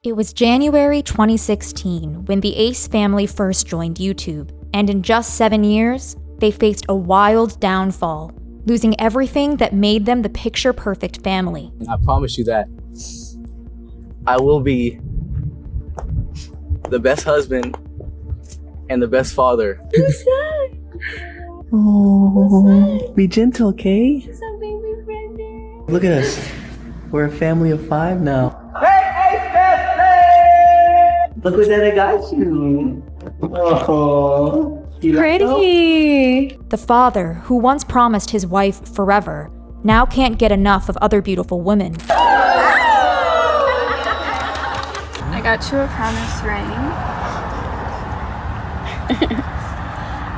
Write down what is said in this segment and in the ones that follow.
It was January 2016 when the Ace family first joined YouTube, and in just 7 years, they faced a wild downfall, losing everything that made them the picture-perfect family. I promise you that I will be the best husband and the best father. Who's that? Oh, be gentle, Kay. What's up, baby friend? Look at us. We're a family of 5 now. Look what that I got you. Oh, Pretty. The father, who once promised his wife forever, now can't get enough of other beautiful women. I got you a promise ring.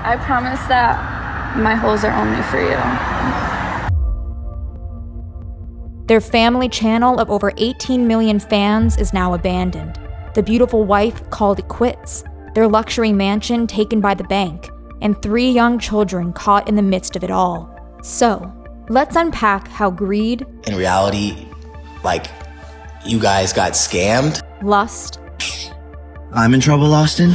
I promise that my holes are only for you. Their family channel of over 18 million fans is now abandoned. The beautiful wife called it quits, their luxury mansion taken by the bank, and 3 young children caught in the midst of it all. So, let's unpack how greed, in reality, you guys got scammed. lust, I'm in trouble, Austin.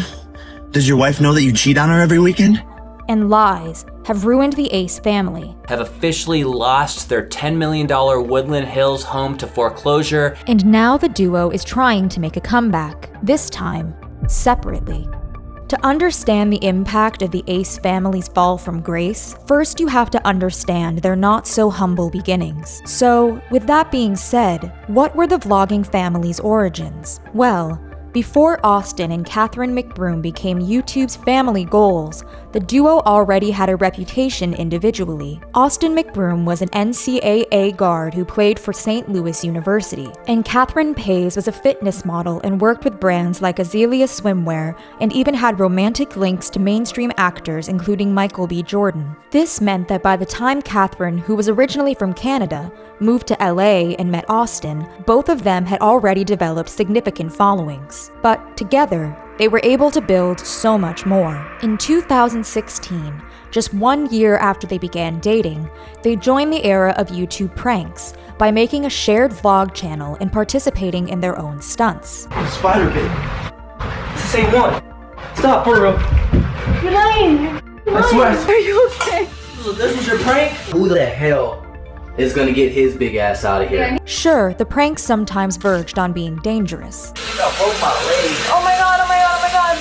Does your wife know that you cheat on her every weekend? and lies have ruined the Ace family. Have officially lost their $10 million Woodland Hills home to foreclosure. And now the duo is trying to make a comeback, this time separately. To understand the impact of the Ace family's fall from grace, first you have to understand their not so humble beginnings. So, with that being said, what were the vlogging family's origins? Well, before Austin and Catherine McBroom became YouTube's family goals, the duo already had a reputation individually. Austin McBroom was an NCAA guard who played for St. Louis University, and Catherine Pays was a fitness model and worked with brands like Azalea Swimwear and even had romantic links to mainstream actors including Michael B. Jordan. This meant that by the time Catherine, who was originally from Canada, moved to LA and met Austin, both of them had already developed significant followings. But together, they were able to build so much more. In 2016, just 1 year after they began dating, they joined the era of YouTube pranks by making a shared vlog channel and participating in their own stunts. Spider bit. It's the same one. Stop, for real. You're lying. I swear. Are you okay? This was your prank? Who the hell is gonna get his big ass out of here? Sure, the pranks sometimes verged on being dangerous, Oh my god, oh my god, oh my god.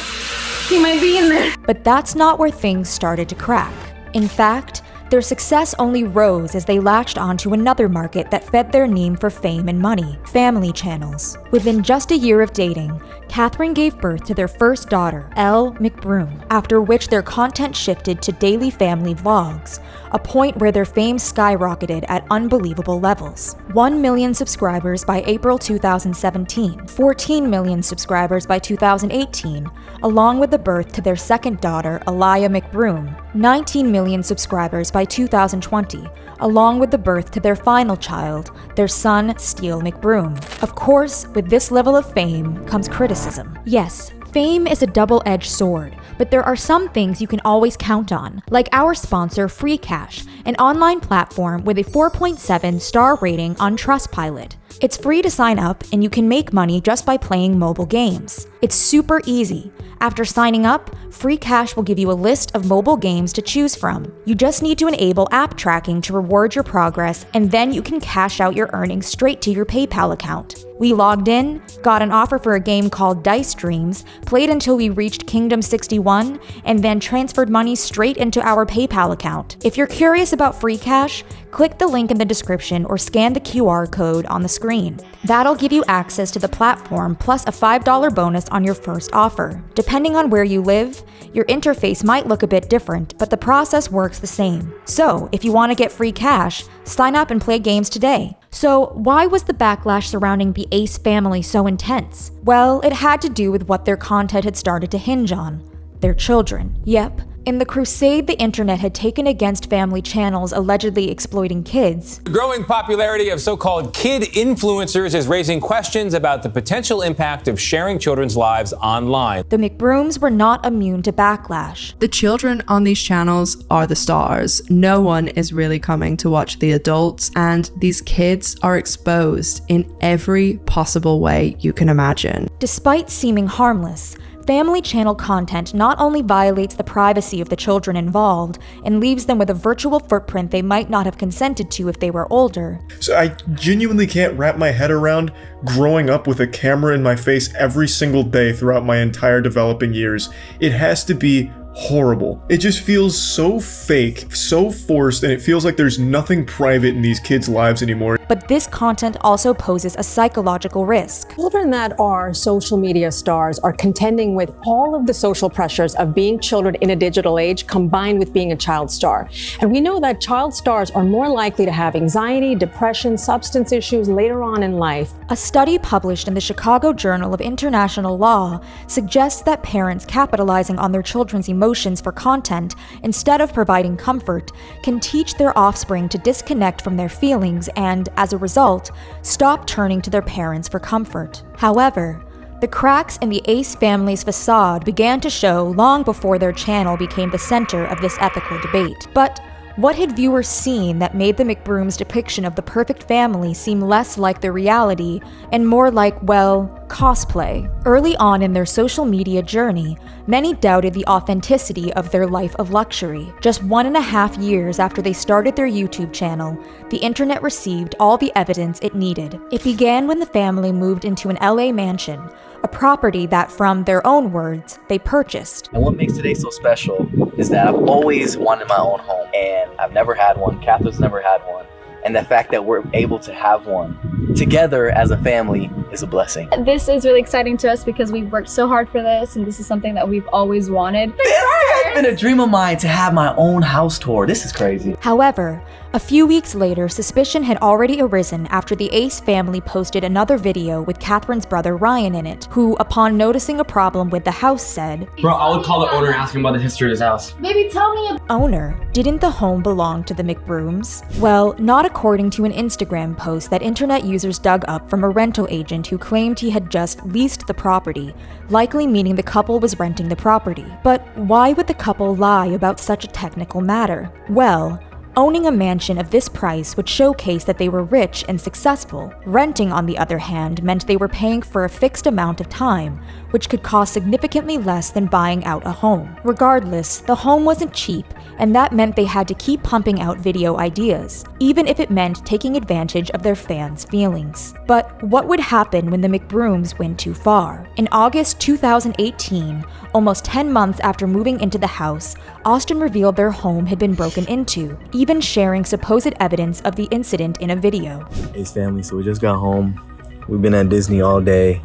He might be in there. but that's not where things started to crack. In fact, their success only rose as they latched onto another market that fed their need for fame and money: family channels. Within just a year of dating, Catherine gave birth to their first daughter, Elle McBroom, after which their content shifted to daily family vlogs, a point where their fame skyrocketed at unbelievable levels. 1 million subscribers by April 2017, 14 million subscribers by 2018, along with the birth to their second daughter, Aliyah McBroom, 19 million subscribers by 2020, along with the birth to their final child, their son, Steele McBroom. Of course, with this level of fame comes criticism. Yes, fame is a double-edged sword, but there are some things you can always count on, like our sponsor FreeCash, an online platform with a 4.7 star rating on Trustpilot. It's free to sign up and you can make money just by playing mobile games. It's super easy. After signing up, FreeCash will give you a list of mobile games to choose from. You just need to enable app tracking to reward your progress, and then you can cash out your earnings straight to your PayPal account. We logged in, got an offer for a game called Dice Dreams, played until we reached Kingdom 61, and then transferred money straight into our PayPal account. If you're curious about FreeCash, click the link in the description or scan the QR code on the screen. That'll give you access to the platform plus a $5 bonus on your first offer. Depending on where you live, your interface might look a bit different, but the process works the same. So, if you want to get free cash, sign up and play games today. So, why was the backlash surrounding the Ace family so intense? Well, it had to do with what their content had started to hinge on: their children. Yep, In the crusade the internet had taken against family channels allegedly exploiting kids, The growing popularity of so-called kid influencers is raising questions about the potential impact of sharing children's lives online. the McBrooms were not immune to backlash. The children on these channels are the stars. No one is really coming to watch the adults, and these kids are exposed in every possible way you can imagine. Despite seeming harmless, family channel content not only violates the privacy of the children involved and leaves them with a virtual footprint they might not have consented to if they were older. So I genuinely can't wrap my head around growing up with a camera in my face every single day throughout my entire developing years. It has to be horrible. It just feels so fake, so forced, and it feels like there's nothing private in these kids' lives anymore. But this content also poses a psychological risk. Children that are social media stars are contending with all of the social pressures of being children in a digital age combined with being a child star. And we know that child stars are more likely to have anxiety, depression, substance issues later on in life. A study published in the Chicago Journal of International Law suggests that parents capitalizing on their children's emotions for content instead of providing comfort can teach their offspring to disconnect from their feelings and, as a result, stop turning to their parents for comfort. However, the cracks in the Ace family's facade began to show long before their channel became the center of this ethical debate. But what had viewers seen that made the McBrooms' depiction of the perfect family seem less like their reality and more like, well, cosplay? Early on in their social media journey, many doubted the authenticity of their life of luxury. Just 1.5 years after they started their YouTube channel, the internet received all the evidence it needed. It began when the family moved into an LA mansion, a property that, from their own words, they purchased. And what makes today so special is that I've always wanted my own home, and I've never had one. Catherine's never had one. And the fact that we're able to have one together as a family is a blessing. This is really exciting to us because we've worked so hard for this, and this is something that we've always wanted. This has been a dream of mine to have my own house tour. This is crazy. However, a few weeks later, suspicion had already arisen after the Ace family posted another video with Catherine's brother Ryan in it, who, upon noticing a problem with the house, said, "Bro, I would call the owner and ask him about the history of his house." Maybe tell me Owner, didn't the home belong to the McBrooms? Well, not according to an Instagram post that internet users dug up from a rental agent who claimed he had just leased the property, likely meaning the couple was renting the property. But why would the couple lie about such a technical matter? Well, owning a mansion of this price would showcase that they were rich and successful. Renting, on the other hand, meant they were paying for a fixed amount of time, which could cost significantly less than buying out a home. Regardless, the home wasn't cheap, and that meant they had to keep pumping out video ideas, even if it meant taking advantage of their fans' feelings. But what would happen when the McBrooms went too far? In August 2018, almost 10 months after moving into the house, Austin revealed their home had been broken into, even sharing supposed evidence of the incident in a video. Ace family, so we just got home. We've been at Disney all day,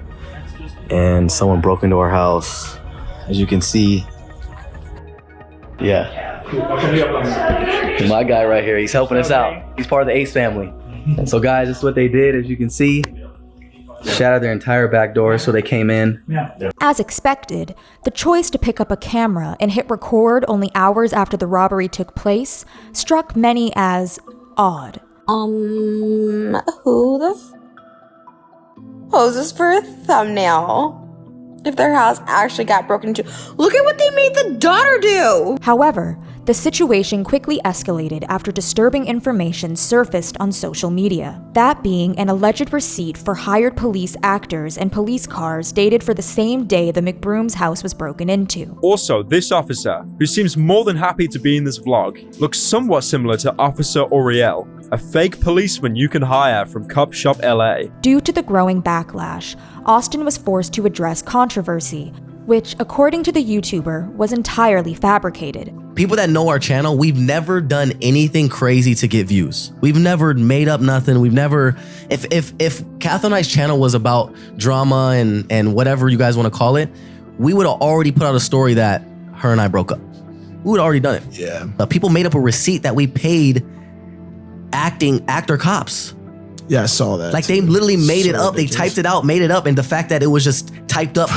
and someone broke into our house. As you can see, yeah. My guy right here, he's helping us out. He's part of the Ace family. And so guys, this is what they did. As you can see, shattered their entire back door, so they came in. As expected, the choice to pick up a camera and hit record only hours after the robbery took place struck many as odd. Who the poses for a thumbnail if their house actually got broken into? Look at what they made the daughter do! However, the situation quickly escalated after disturbing information surfaced on social media. That being an alleged receipt for hired police actors and police cars dated for the same day the McBrooms' house was broken into. Also, this officer, who seems more than happy to be in this vlog, looks somewhat similar to Officer Auriel, a fake policeman you can hire from Cop Shop LA. Due to the growing backlash, Austin was forced to address controversy, which, according to the YouTuber, was entirely fabricated. People that know our channel, we've never done anything crazy to get views. We've never made up nothing. We've never, if Kath and I's channel was about drama and whatever you guys want to call it, we would have already put out a story that her and I broke up. We would have already done it. Yeah. But people made up a receipt that we paid actor cops. Yeah, I saw that. Like they literally made it up. They typed it out, made it up. And the fact that it was just typed up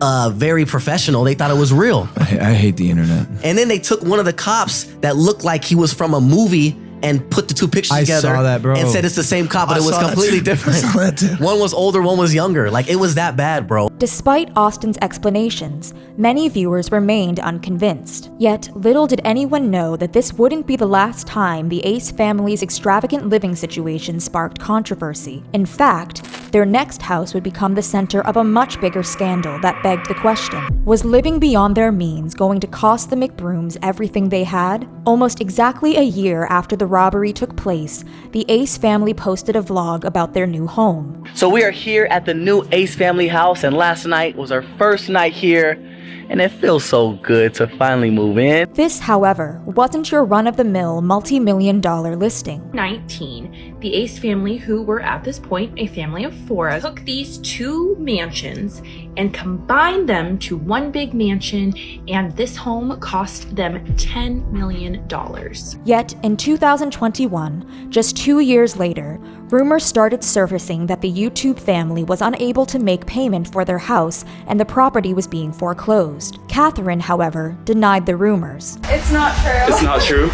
very professional. They thought it was real. I hate the internet. And then they took one of the cops that looked like he was from a movie and put the two pictures together. I saw that, bro. And said it's the same cop, but it was completely different. I saw that too. One was older, one was younger. Like, it was that bad, bro. Despite Austin's explanations, many viewers remained unconvinced. Yet, little did anyone know that this wouldn't be the last time the Ace family's extravagant living situation sparked controversy. In fact, their next house would become the center of a much bigger scandal that begged the question: was living beyond their means going to cost the McBrooms everything they had? Almost exactly a year after the robbery took place, the Ace family posted a vlog about their new home. So we are here at the new Ace family house, and last night was our first night here, and it feels so good to finally move in. This, however, wasn't your run-of-the-mill multi-million-dollar listing. 19, the Ace family, who were at this point a family of 4, took these 2 mansions and combined them to one big mansion, and this home cost them $10 million. Yet, in 2021, just 2 years later, rumors started surfacing that the YouTube family was unable to make payment for their house and the property was being foreclosed. Catherine, however, denied the rumors. It's not true. It's not true.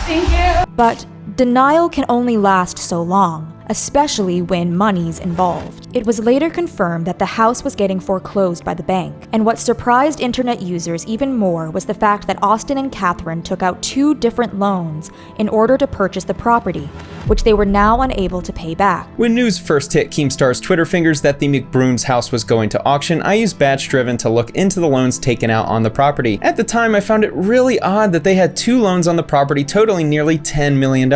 Thank you. But denial can only last so long, especially when money's involved. It was later confirmed that the house was getting foreclosed by the bank, and what surprised internet users even more was the fact that Austin and Catherine took out 2 different loans in order to purchase the property, which they were now unable to pay back. When news first hit Keemstar's Twitter fingers that the McBrooms house was going to auction, I used Batch Driven to look into the loans taken out on the property. At the time, I found it really odd that they had 2 loans on the property totaling nearly $10 million.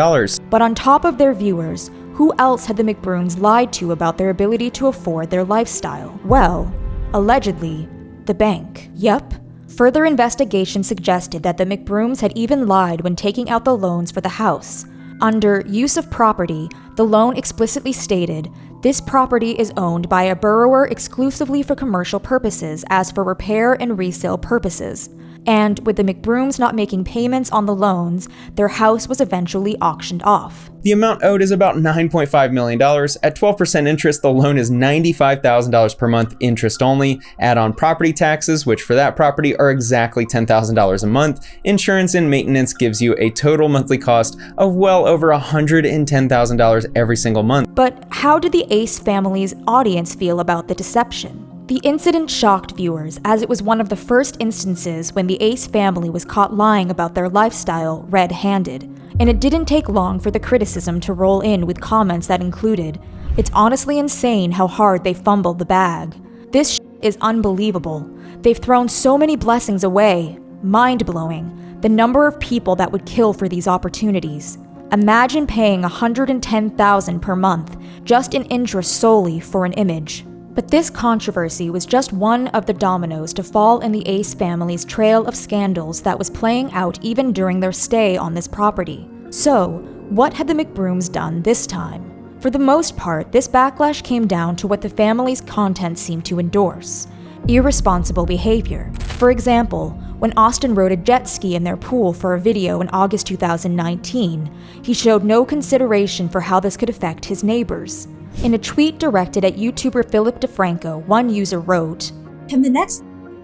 But on top of their viewers, who else had the McBrooms lied to about their ability to afford their lifestyle? Well, allegedly, the bank. Yup. Further investigation suggested that the McBrooms had even lied when taking out the loans for the house. Under use of property, the loan explicitly stated, this property is owned by a borrower exclusively for commercial purposes as for repair and resale purposes. And with the McBrooms not making payments on the loans, their house was eventually auctioned off. The amount owed is about $9.5 million. At 12% interest, the loan is $95,000 per month interest only. Add on property taxes, which for that property are exactly $10,000 a month. Insurance and maintenance gives you a total monthly cost of well over $110,000 every single month. But how did the Ace family's audience feel about the deception? The incident shocked viewers, as it was one of the first instances when the Ace family was caught lying about their lifestyle red-handed. And it didn't take long for the criticism to roll in with comments that included, "It's honestly insane how hard they fumbled the bag. This is unbelievable. They've thrown so many blessings away. Mind-blowing. The number of people that would kill for these opportunities. Imagine paying $110,000 per month just in interest solely for an image." But this controversy was just one of the dominoes to fall in the Ace family's trail of scandals that was playing out even during their stay on this property. So, what had the McBrooms done this time? For the most part, this backlash came down to what the family's content seemed to endorse: irresponsible behavior. For example, when Austin rode a jet ski in their pool for a video in August 2019, he showed no consideration for how this could affect his neighbors. In a tweet directed at YouTuber Philip DeFranco, one user wrote, "Can the next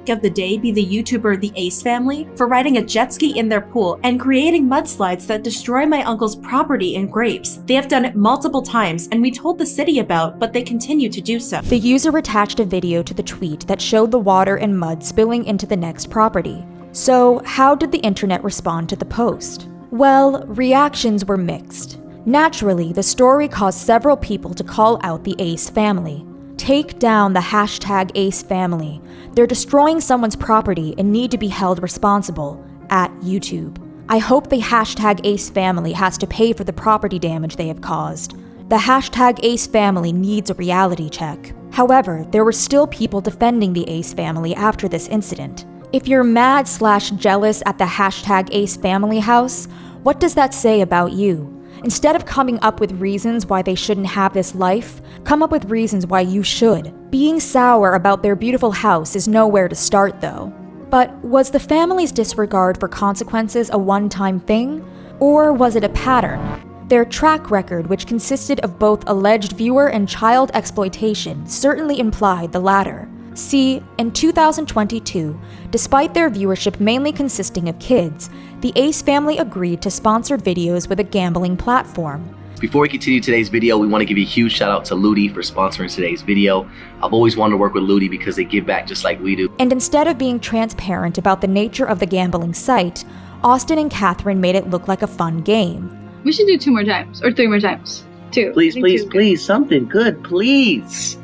of the day be the YouTuber The Ace Family for riding a jet ski in their pool and creating mudslides that destroy my uncle's property and grapes? They have done it multiple times and we told the city about, but they continue to do so." The user attached a video to the tweet that showed the water and mud spilling into the next property. So, how did the internet respond to the post? Well, reactions were mixed. Naturally, the story caused several people to call out the Ace family. Take down the hashtag Ace family. They're destroying someone's property and need to be held responsible at YouTube. I hope the hashtag Ace family has to pay for the property damage they have caused. The hashtag Ace family needs a reality check. However, there were still people defending the Ace family after this incident. If you're mad/jealous at the hashtag Ace family house, what does that say about you? Instead of coming up with reasons why they shouldn't have this life, come up with reasons why you should. Being sour about their beautiful house is nowhere to start, though. But was the family's disregard for consequences a one-time thing? Or was it a pattern? Their track record, which consisted of both alleged viewer and child exploitation, certainly implied the latter. See, in 2022, despite their viewership mainly consisting of kids, the Ace family agreed to sponsored videos with a gambling platform. Before we continue today's video, we want to give you a huge shout out to Ludi for sponsoring today's video. I've always wanted to work with Ludi because they give back just like we do. And instead of being transparent about the nature of the gambling site, Austin and Catherine made it look like a fun game. We should do 2 more times, or 3 more times. 2. Please, please, please, something good, please.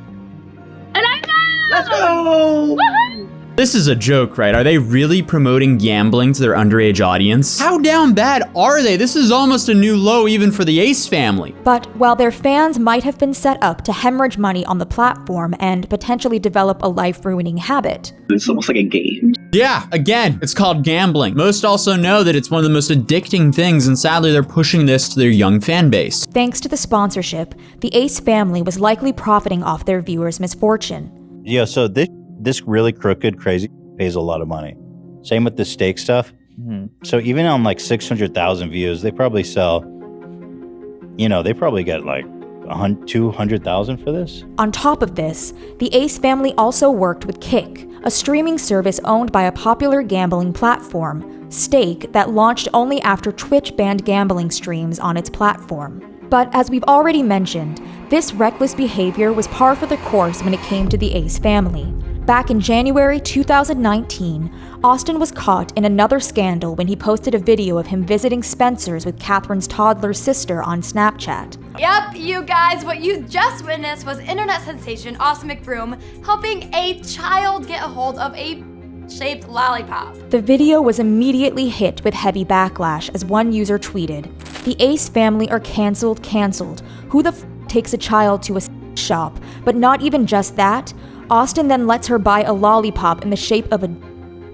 And I know! Let's go! Woohoo! This is a joke, right? Are they really promoting gambling to their underage audience? How down bad are they? This is almost a new low even for the Ace family. But while their fans might have been set up to hemorrhage money on the platform and potentially develop a life-ruining habit, it's almost like a game. Yeah, again, it's called gambling. Most also know that it's one of the most addicting things, and sadly they're pushing this to their young fan base. Thanks to the sponsorship, the Ace family was likely profiting off their viewers' misfortune. Yeah, so this really crooked, crazy pays a lot of money. Same with the steak stuff. So even on like 600,000 views, they probably sell, they probably get like 200,000 for this. On top of this, the Ace family also worked with Kick, a streaming service owned by a popular gambling platform, Stake, that launched only after Twitch banned gambling streams on its platform. But as we've already mentioned, this reckless behavior was par for the course when it came to the Ace family. Back in January 2019, Austin was caught in another scandal when he posted a video of him visiting Spencer's with Catherine's toddler sister on Snapchat. Yep, you guys, what you just witnessed was internet sensation Austin McBroom helping a child get a hold of a shaped lollipop. The video was immediately hit with heavy backlash as one user tweeted, "The Ace family are canceled. Who the f takes a child to a shop? But not even just that, Austin then lets her buy a lollipop in the shape of a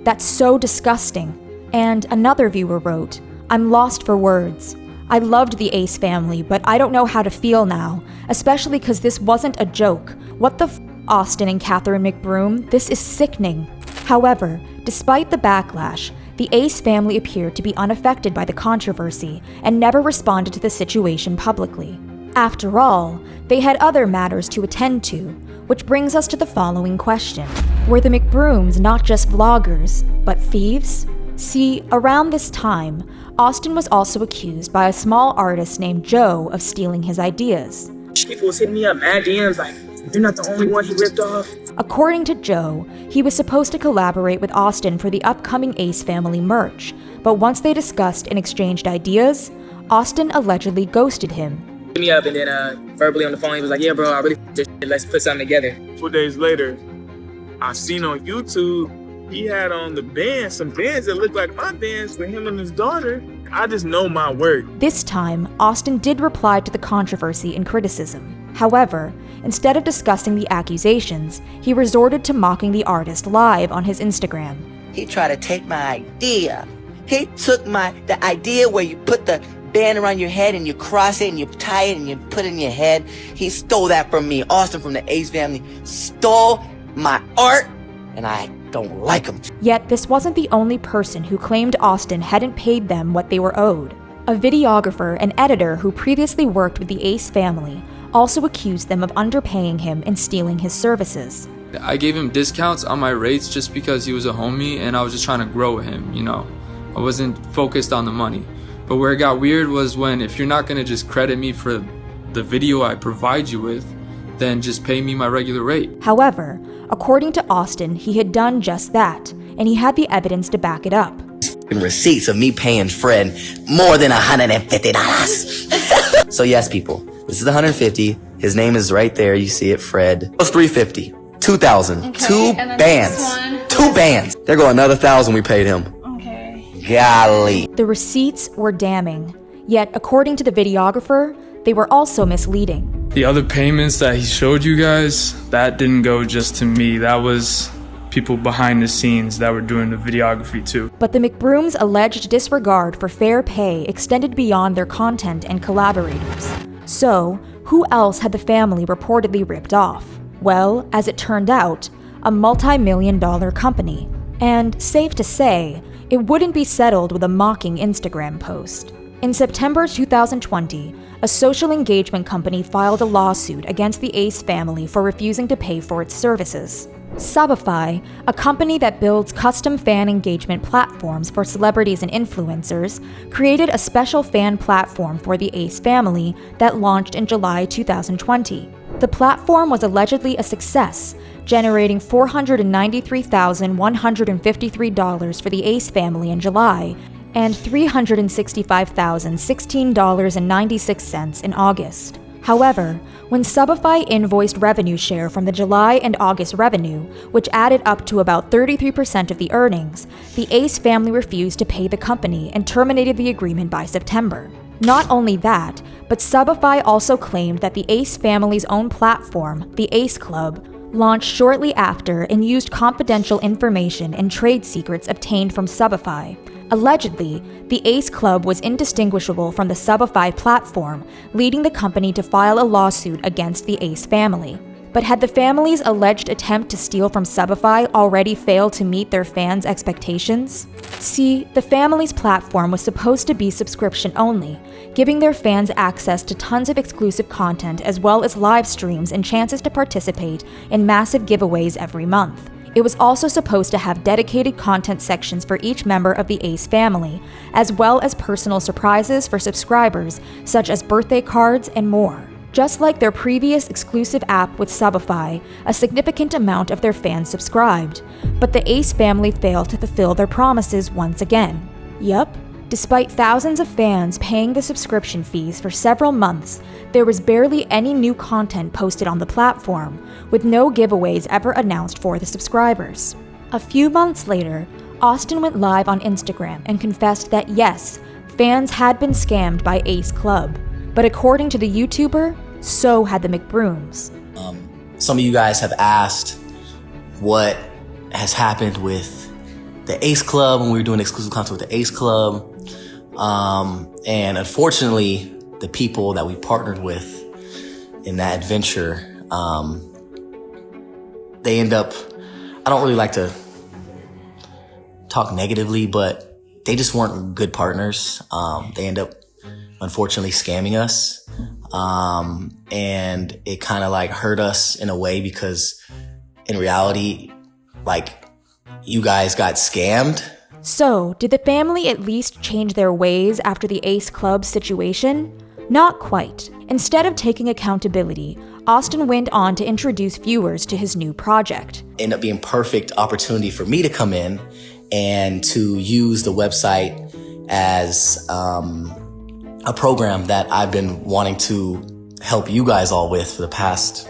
that's so disgusting." And another viewer wrote, "I'm lost for words. I loved the Ace family, but I don't know how to feel now, especially because this wasn't a joke. What the f, Austin and Catherine McBroom? This is sickening." However, despite the backlash, the Ace family appeared to be unaffected by the controversy and never responded to the situation publicly. After all, they had other matters to attend to, which brings us to the following question. Were the McBrooms not just vloggers, but thieves? See, around this time, Austin was also accused by a small artist named Joe of stealing his ideas. People was hitting me up, mad DMs like, "You're not the only one he ripped off." According to Joe, he was supposed to collaborate with Austin for the upcoming Ace family merch, but once they discussed and exchanged ideas, Austin allegedly ghosted him. Hit me up and then verbally on the phone, he was like, "Yeah, bro, I really this shit. Let's put something together." 4 days later, I seen on YouTube he had on some bands that looked like my bands for him and his daughter. I just know my work. This time, Austin did reply to the controversy and criticism. However, instead of discussing the accusations, he resorted to mocking the artist live on his Instagram. He tried to take my idea. He took the idea where you put the band around your head and you cross it and you tie it and you put it in your head. He stole that from me. Austin from the Ace family stole my art, and I don't like him. Yet this wasn't the only person who claimed Austin hadn't paid them what they were owed. A videographer and editor who previously worked with the Ace family also accused them of underpaying him and stealing his services. I gave him discounts on my rates just because he was a homie and I was just trying to grow with him, I wasn't focused on the money. But where it got weird was when, if you're not gonna just credit me for the video I provide you with, then just pay me my regular rate. However, according to Austin, he had done just that, and he had the evidence to back it up. Receipts of me paying Fred more than $150. So yes, people, this is the $150. His name is right there. You see it, Fred. It was $350. $2,000. Okay, Two and then bands. this one. 2 bands. There go another $1,000 we paid him. Okay. Golly. The receipts were damning. Yet, according to the videographer, they were also misleading. The other payments that he showed you guys, that didn't go just to me. That was people behind the scenes that were doing the videography too. But the McBrooms' alleged disregard for fair pay extended beyond their content and collaborators. So, who else had the family reportedly ripped off? Well, as it turned out, a multi-million-dollar company. And safe to say, it wouldn't be settled with a mocking Instagram post. In September 2020, a social engagement company filed a lawsuit against the Ace family for refusing to pay for its services. Subify, a company that builds custom fan engagement platforms for celebrities and influencers, created a special fan platform for the Ace family that launched in July 2020. The platform was allegedly a success, generating $493,153 for the Ace family in July and $365,016.96 in August. However, when Subify invoiced revenue share from the July and August revenue, which added up to about 33% of the earnings, the Ace family refused to pay the company and terminated the agreement by September. Not only that, but Subify also claimed that the Ace family's own platform, the Ace Club, launched shortly after and used confidential information and trade secrets obtained from Subify. Allegedly, the Ace Club was indistinguishable from the Subify platform, leading the company to file a lawsuit against the Ace family. But had the family's alleged attempt to steal from Subify already failed to meet their fans' expectations? See, the family's platform was supposed to be subscription only, giving their fans access to tons of exclusive content as well as live streams and chances to participate in massive giveaways every month. It was also supposed to have dedicated content sections for each member of the Ace family, as well as personal surprises for subscribers, such as birthday cards and more. Just like their previous exclusive app with Subify, a significant amount of their fans subscribed, but the Ace family failed to fulfill their promises once again. Yup, despite thousands of fans paying the subscription fees for several months, there was barely any new content posted on the platform, with no giveaways ever announced for the subscribers. A few months later, Austin went live on Instagram and confessed that yes, fans had been scammed by Ace Club, but according to the YouTuber, so had the McBrooms. Some of you guys have asked what has happened with the Ace Club when we were doing exclusive content with the Ace Club. And unfortunately, the people that we partnered with in that adventure, they end up, I don't really like to talk negatively, but they just weren't good partners. They end up unfortunately scamming us. And it kind of like hurt us in a way because in reality, like you guys got scammed. So, did the family at least change their ways after the Ace Club situation? Not quite. Instead of taking accountability, Austin went on to introduce viewers to his new project. Ended up being perfect opportunity for me to come in and to use the website as a program that I've been wanting to help you guys all with for the past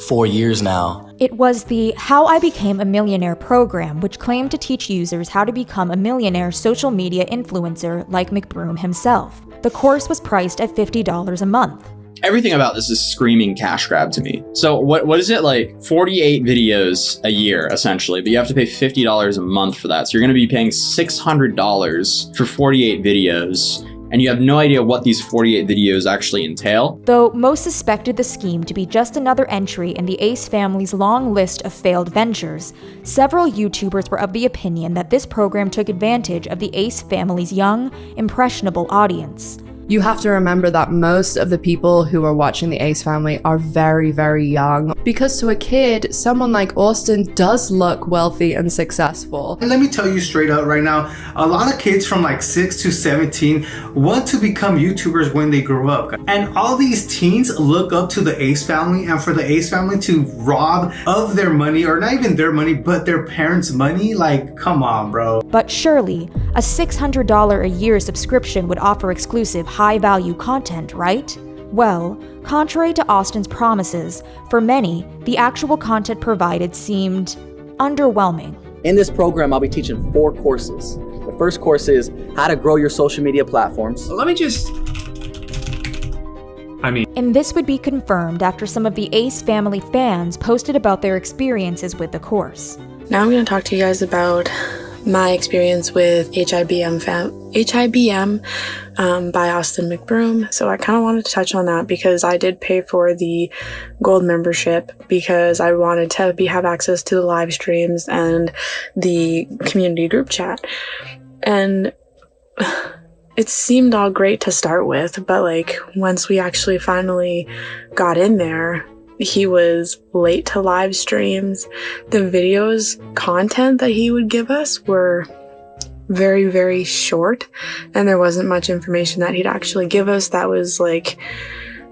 4 years now. It was the How I Became a Millionaire program, which claimed to teach users how to become a millionaire social media influencer like McBroom himself. The course was priced at $50 a month. Everything about this is screaming cash grab to me. So what is it, like 48 videos a year, essentially, but you have to pay $50 a month for that. So you're gonna be paying $600 for 48 videos, and you have no idea what these 48 videos actually entail. Though most suspected the scheme to be just another entry in the Ace family's long list of failed ventures, several YouTubers were of the opinion that this program took advantage of the Ace family's young, impressionable audience. You have to remember that most of the people who are watching the Ace family are very, very young. Because to a kid, someone like Austin does look wealthy and successful. And let me tell you straight up right now, a lot of kids from like 6 to 17 want to become YouTubers when they grow up. And all these teens look up to the Ace family, and for the Ace family to rob of their money, or not even their money, but their parents' money, like, come on, bro. But surely, a $600 a year subscription would offer exclusive high-value content, right? Well, contrary to Austin's promises, for many, the actual content provided seemed underwhelming. In this program, I'll be teaching 4 courses. The first course is how to grow your social media platforms. And this would be confirmed after some of the Ace family fans posted about their experiences with the course. Now I'm going to talk to you guys about my experience with HIBM by Austin McBroom. So I kind of wanted to touch on that because I did pay for the gold membership because I wanted to have access to the live streams and the community group chat. And it seemed all great to start with, but like once we actually finally got in there, He was late to live streams. The videos content that he would give us were very, very short, and there wasn't much information that he'd actually give us that was like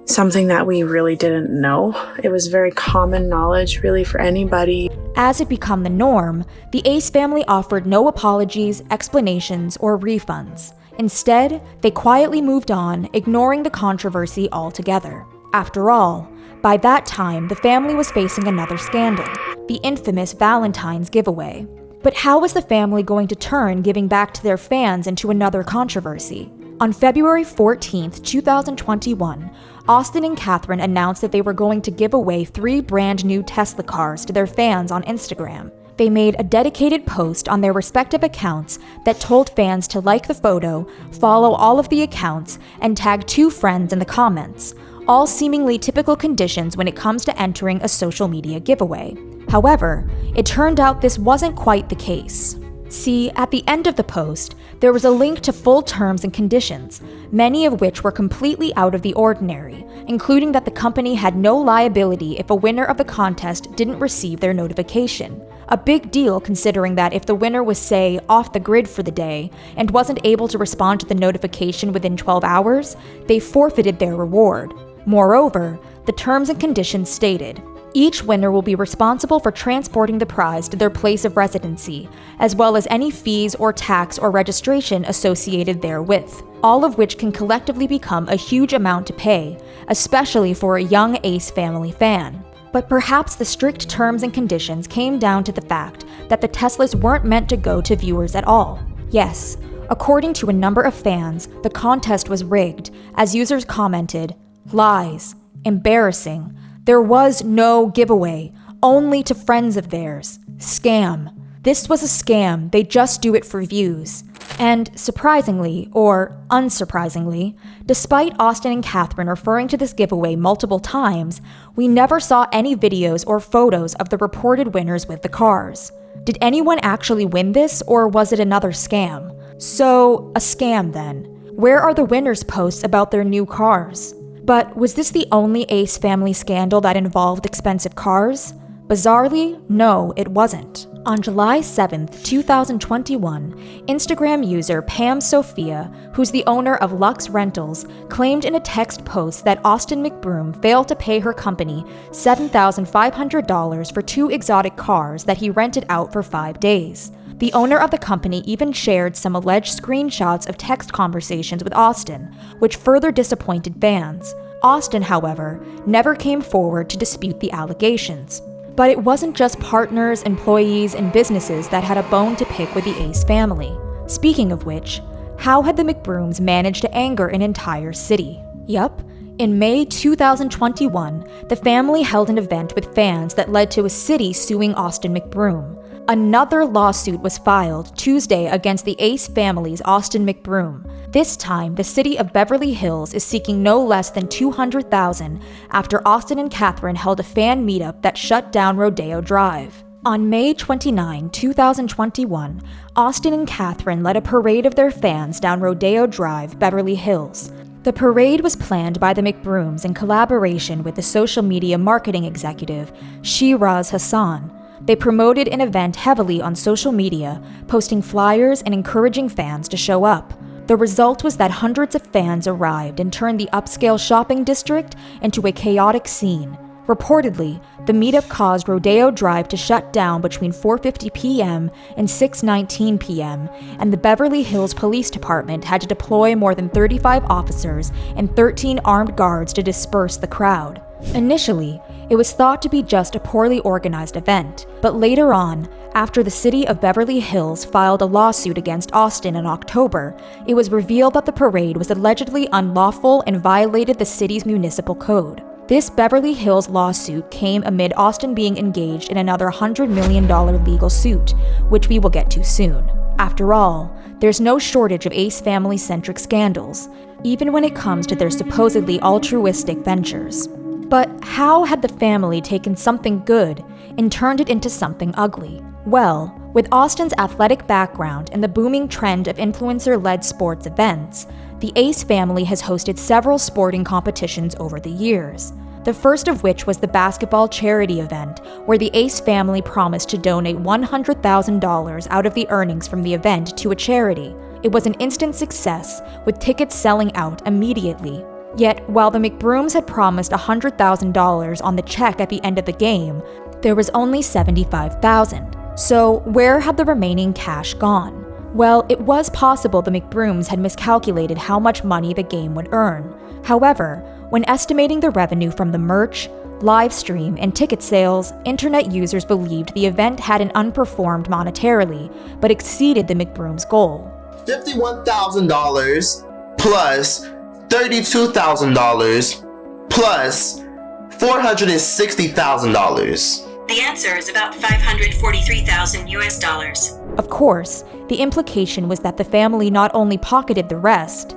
something that we really didn't know. It was very common knowledge really for anybody. As it became the norm, the Ace family offered no apologies, explanations, or refunds. Instead, they quietly moved on, ignoring the controversy altogether. After all, by that time, the family was facing another scandal, the infamous Valentine's giveaway. But how was the family going to turn giving back to their fans into another controversy? On February 14th, 2021, Austin and Catherine announced that they were going to give away 3 brand new Tesla cars to their fans on Instagram. They made a dedicated post on their respective accounts that told fans to like the photo, follow all of the accounts, and tag 2 friends in the comments, all seemingly typical conditions when it comes to entering a social media giveaway. However, it turned out this wasn't quite the case. See, at the end of the post, there was a link to full terms and conditions, many of which were completely out of the ordinary, including that the company had no liability if a winner of the contest didn't receive their notification. A big deal considering that if the winner was, say, off the grid for the day and wasn't able to respond to the notification within 12 hours, they forfeited their reward. Moreover, the terms and conditions stated, each winner will be responsible for transporting the prize to their place of residency, as well as any fees or tax or registration associated therewith, all of which can collectively become a huge amount to pay, especially for a young Ace family fan. But perhaps the strict terms and conditions came down to the fact that the Teslas weren't meant to go to viewers at all. Yes, according to a number of fans, the contest was rigged, as users commented, "Lies, embarrassing, there was no giveaway, only to friends of theirs, scam. This was a scam, they just do it for views." And surprisingly, or unsurprisingly, despite Austin and Catherine referring to this giveaway multiple times, we never saw any videos or photos of the reported winners with the cars. Did anyone actually win this, or was it another scam? So, a scam then. Where are the winners' posts about their new cars? But was this the only Ace family scandal that involved expensive cars? Bizarrely, no, it wasn't. On July 7th, 2021, Instagram user Pam Sophia, who's the owner of Lux Rentals, claimed in a text post that Austin McBroom failed to pay her company $7,500 for 2 exotic cars that he rented out for 5 days. The owner of the company even shared some alleged screenshots of text conversations with Austin, which further disappointed fans. Austin, however, never came forward to dispute the allegations. But it wasn't just partners, employees, and businesses that had a bone to pick with the Ace family. Speaking of which, how had the McBrooms managed to anger an entire city? Yup. In May 2021, the family held an event with fans that led to a city suing Austin McBroom. Another lawsuit was filed Tuesday against the Ace family's Austin McBroom. This time, the city of Beverly Hills is seeking no less than $200,000 after Austin and Catherine held a fan meetup that shut down Rodeo Drive. On May 29, 2021, Austin and Catherine led a parade of their fans down Rodeo Drive, Beverly Hills. The parade was planned by the McBrooms in collaboration with the social media marketing executive, Shiraz Hassan. They promoted an event heavily on social media, posting flyers and encouraging fans to show up. The result was that hundreds of fans arrived and turned the upscale shopping district into a chaotic scene. Reportedly, the meetup caused Rodeo Drive to shut down between 4:50 p.m. and 6:19 p.m., and the Beverly Hills Police Department had to deploy more than 35 officers and 13 armed guards to disperse the crowd. Initially, it was thought to be just a poorly organized event, but later on, after the city of Beverly Hills filed a lawsuit against Austin in October, it was revealed that the parade was allegedly unlawful and violated the city's municipal code. This Beverly Hills lawsuit came amid Austin being engaged in another $100 million legal suit, which we will get to soon. After all, there's no shortage of Ace family-centric scandals, even when it comes to their supposedly altruistic ventures. But how had the family taken something good and turned it into something ugly? Well, with Austin's athletic background and the booming trend of influencer-led sports events, the Ace family has hosted several sporting competitions over the years. The first of which was the basketball charity event, where the Ace family promised to donate $100,000 out of the earnings from the event to a charity. It was an instant success, with tickets selling out immediately. Yet, while the McBrooms had promised $100,000 on the check at the end of the game, there was only $75,000. So, where had the remaining cash gone? Well, it was possible the McBrooms had miscalculated how much money the game would earn. However, when estimating the revenue from the merch, live stream, and ticket sales, internet users believed the event hadn't unperformed monetarily, but exceeded the McBrooms' goal. $51,000 plus $32,000 plus $460,000. The answer is about $543,000 US. Of course, the implication was that the family not only pocketed the rest,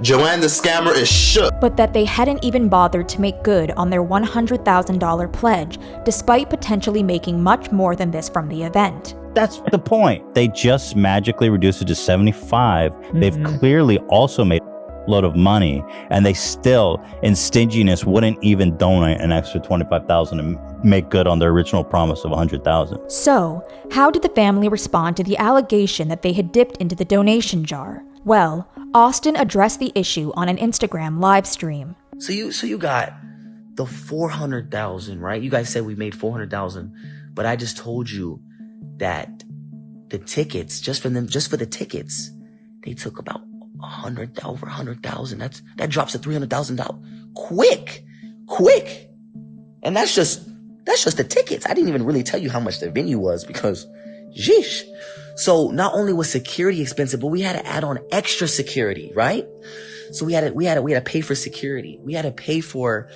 Joanne the scammer is shook, but that they hadn't even bothered to make good on their $100,000 pledge, despite potentially making much more than this from the event. That's the point. They just magically reduced it to 75. They've clearly also made a load of money, and they still, in stinginess, wouldn't even donate an extra $25,000 to make good on their original promise of $100,000. So, how did the family respond to the allegation that they had dipped into the donation jar? Well, Austin addressed the issue on an Instagram live stream. So you got the 400,000, right? You guys said we made 400,000, but I just told you that the tickets, just for the tickets, they took about over 100,000. That drops to $300,000. Quick. And that's just the tickets. I didn't even really tell you how much the venue was because, sheesh. So not only was security expensive, but we had to add on extra security, right? So we had to pay for security. We had to pay for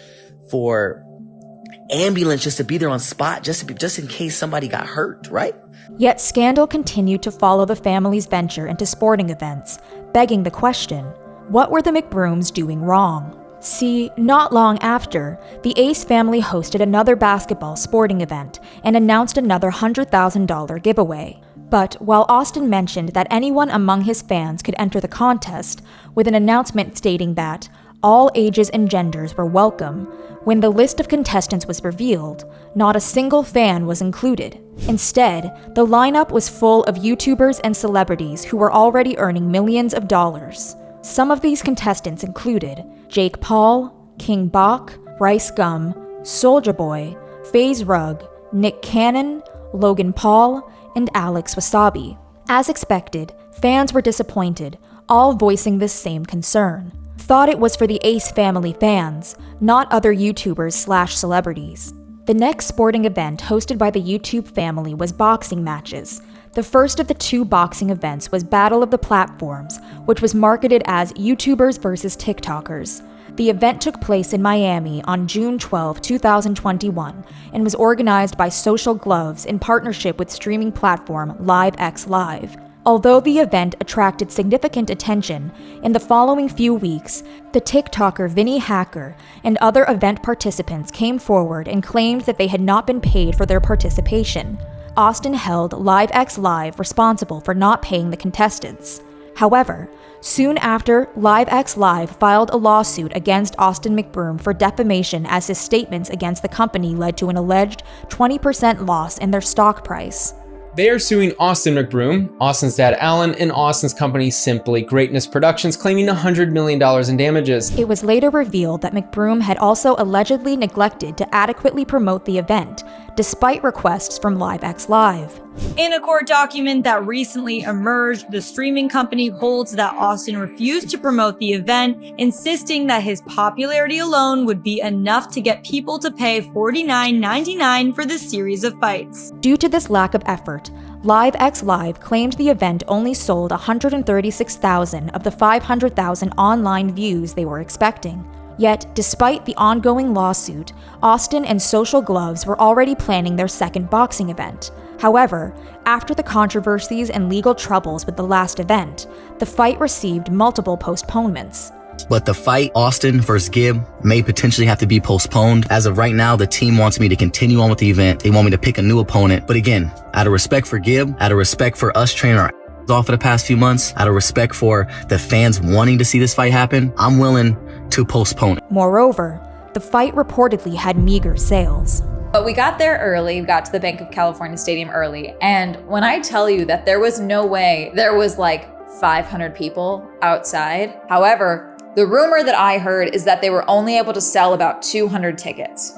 ambulance just to be there on spot, just in case somebody got hurt, right? Yet scandal continued to follow the family's venture into sporting events, begging the question, what were the McBrooms doing wrong? See, not long after, the Ace family hosted another basketball sporting event and announced another $100,000 giveaway. But while Austin mentioned that anyone among his fans could enter the contest, with an announcement stating that all ages and genders were welcome, when the list of contestants was revealed, not a single fan was included. Instead, the lineup was full of YouTubers and celebrities who were already earning millions of dollars. Some of these contestants included Jake Paul, King Bach, Rice Gum, Soulja Boy, FaZe Rug, Nick Cannon, Logan Paul, and Alex Wasabi. As expected, fans were disappointed, all voicing this same concern. Thought it was for the Ace family fans, not other YouTubers/celebrities. The next sporting event hosted by the YouTube family was boxing matches. The first of the two boxing events was Battle of the Platforms, which was marketed as YouTubers versus TikTokers. The event took place in Miami on June 12, 2021, and was organized by Social Gloves in partnership with streaming platform LiveXLive. Although the event attracted significant attention, in the following few weeks, the TikToker Vinny Hacker and other event participants came forward and claimed that they had not been paid for their participation. Austin held LiveXLive responsible for not paying the contestants. However, soon after, LiveXLive filed a lawsuit against Austin McBroom for defamation as his statements against the company led to an alleged 20% loss in their stock price. They are suing Austin McBroom, Austin's dad Alan, and Austin's company Simply Greatness Productions, claiming $100 million in damages. It was later revealed that McBroom had also allegedly neglected to adequately promote the event, despite requests from LiveXLive. In a court document that recently emerged, the streaming company holds that Austin refused to promote the event, insisting that his popularity alone would be enough to get people to pay $49.99 for this series of fights. Due to this lack of effort, LiveXLive claimed the event only sold 136,000 of the 500,000 online views they were expecting. Yet, despite the ongoing lawsuit, Austin and Social Gloves were already planning their second boxing event. However, after the controversies and legal troubles with the last event, the fight received multiple postponements. But the fight, Austin versus Gibb, may potentially have to be postponed. As of right now, the team wants me to continue on with the event. They want me to pick a new opponent. But again, out of respect for Gibb, out of respect for us training our off for the past few months, out of respect for the fans wanting to see this fight happen, I'm willing to postpone it. Moreover, the fight reportedly had meager sales. But we got there early, we got to the Banc of California Stadium early, and when I tell you that there was no way, there was like 500 people outside. However, the rumor that I heard is that they were only able to sell about 200 tickets.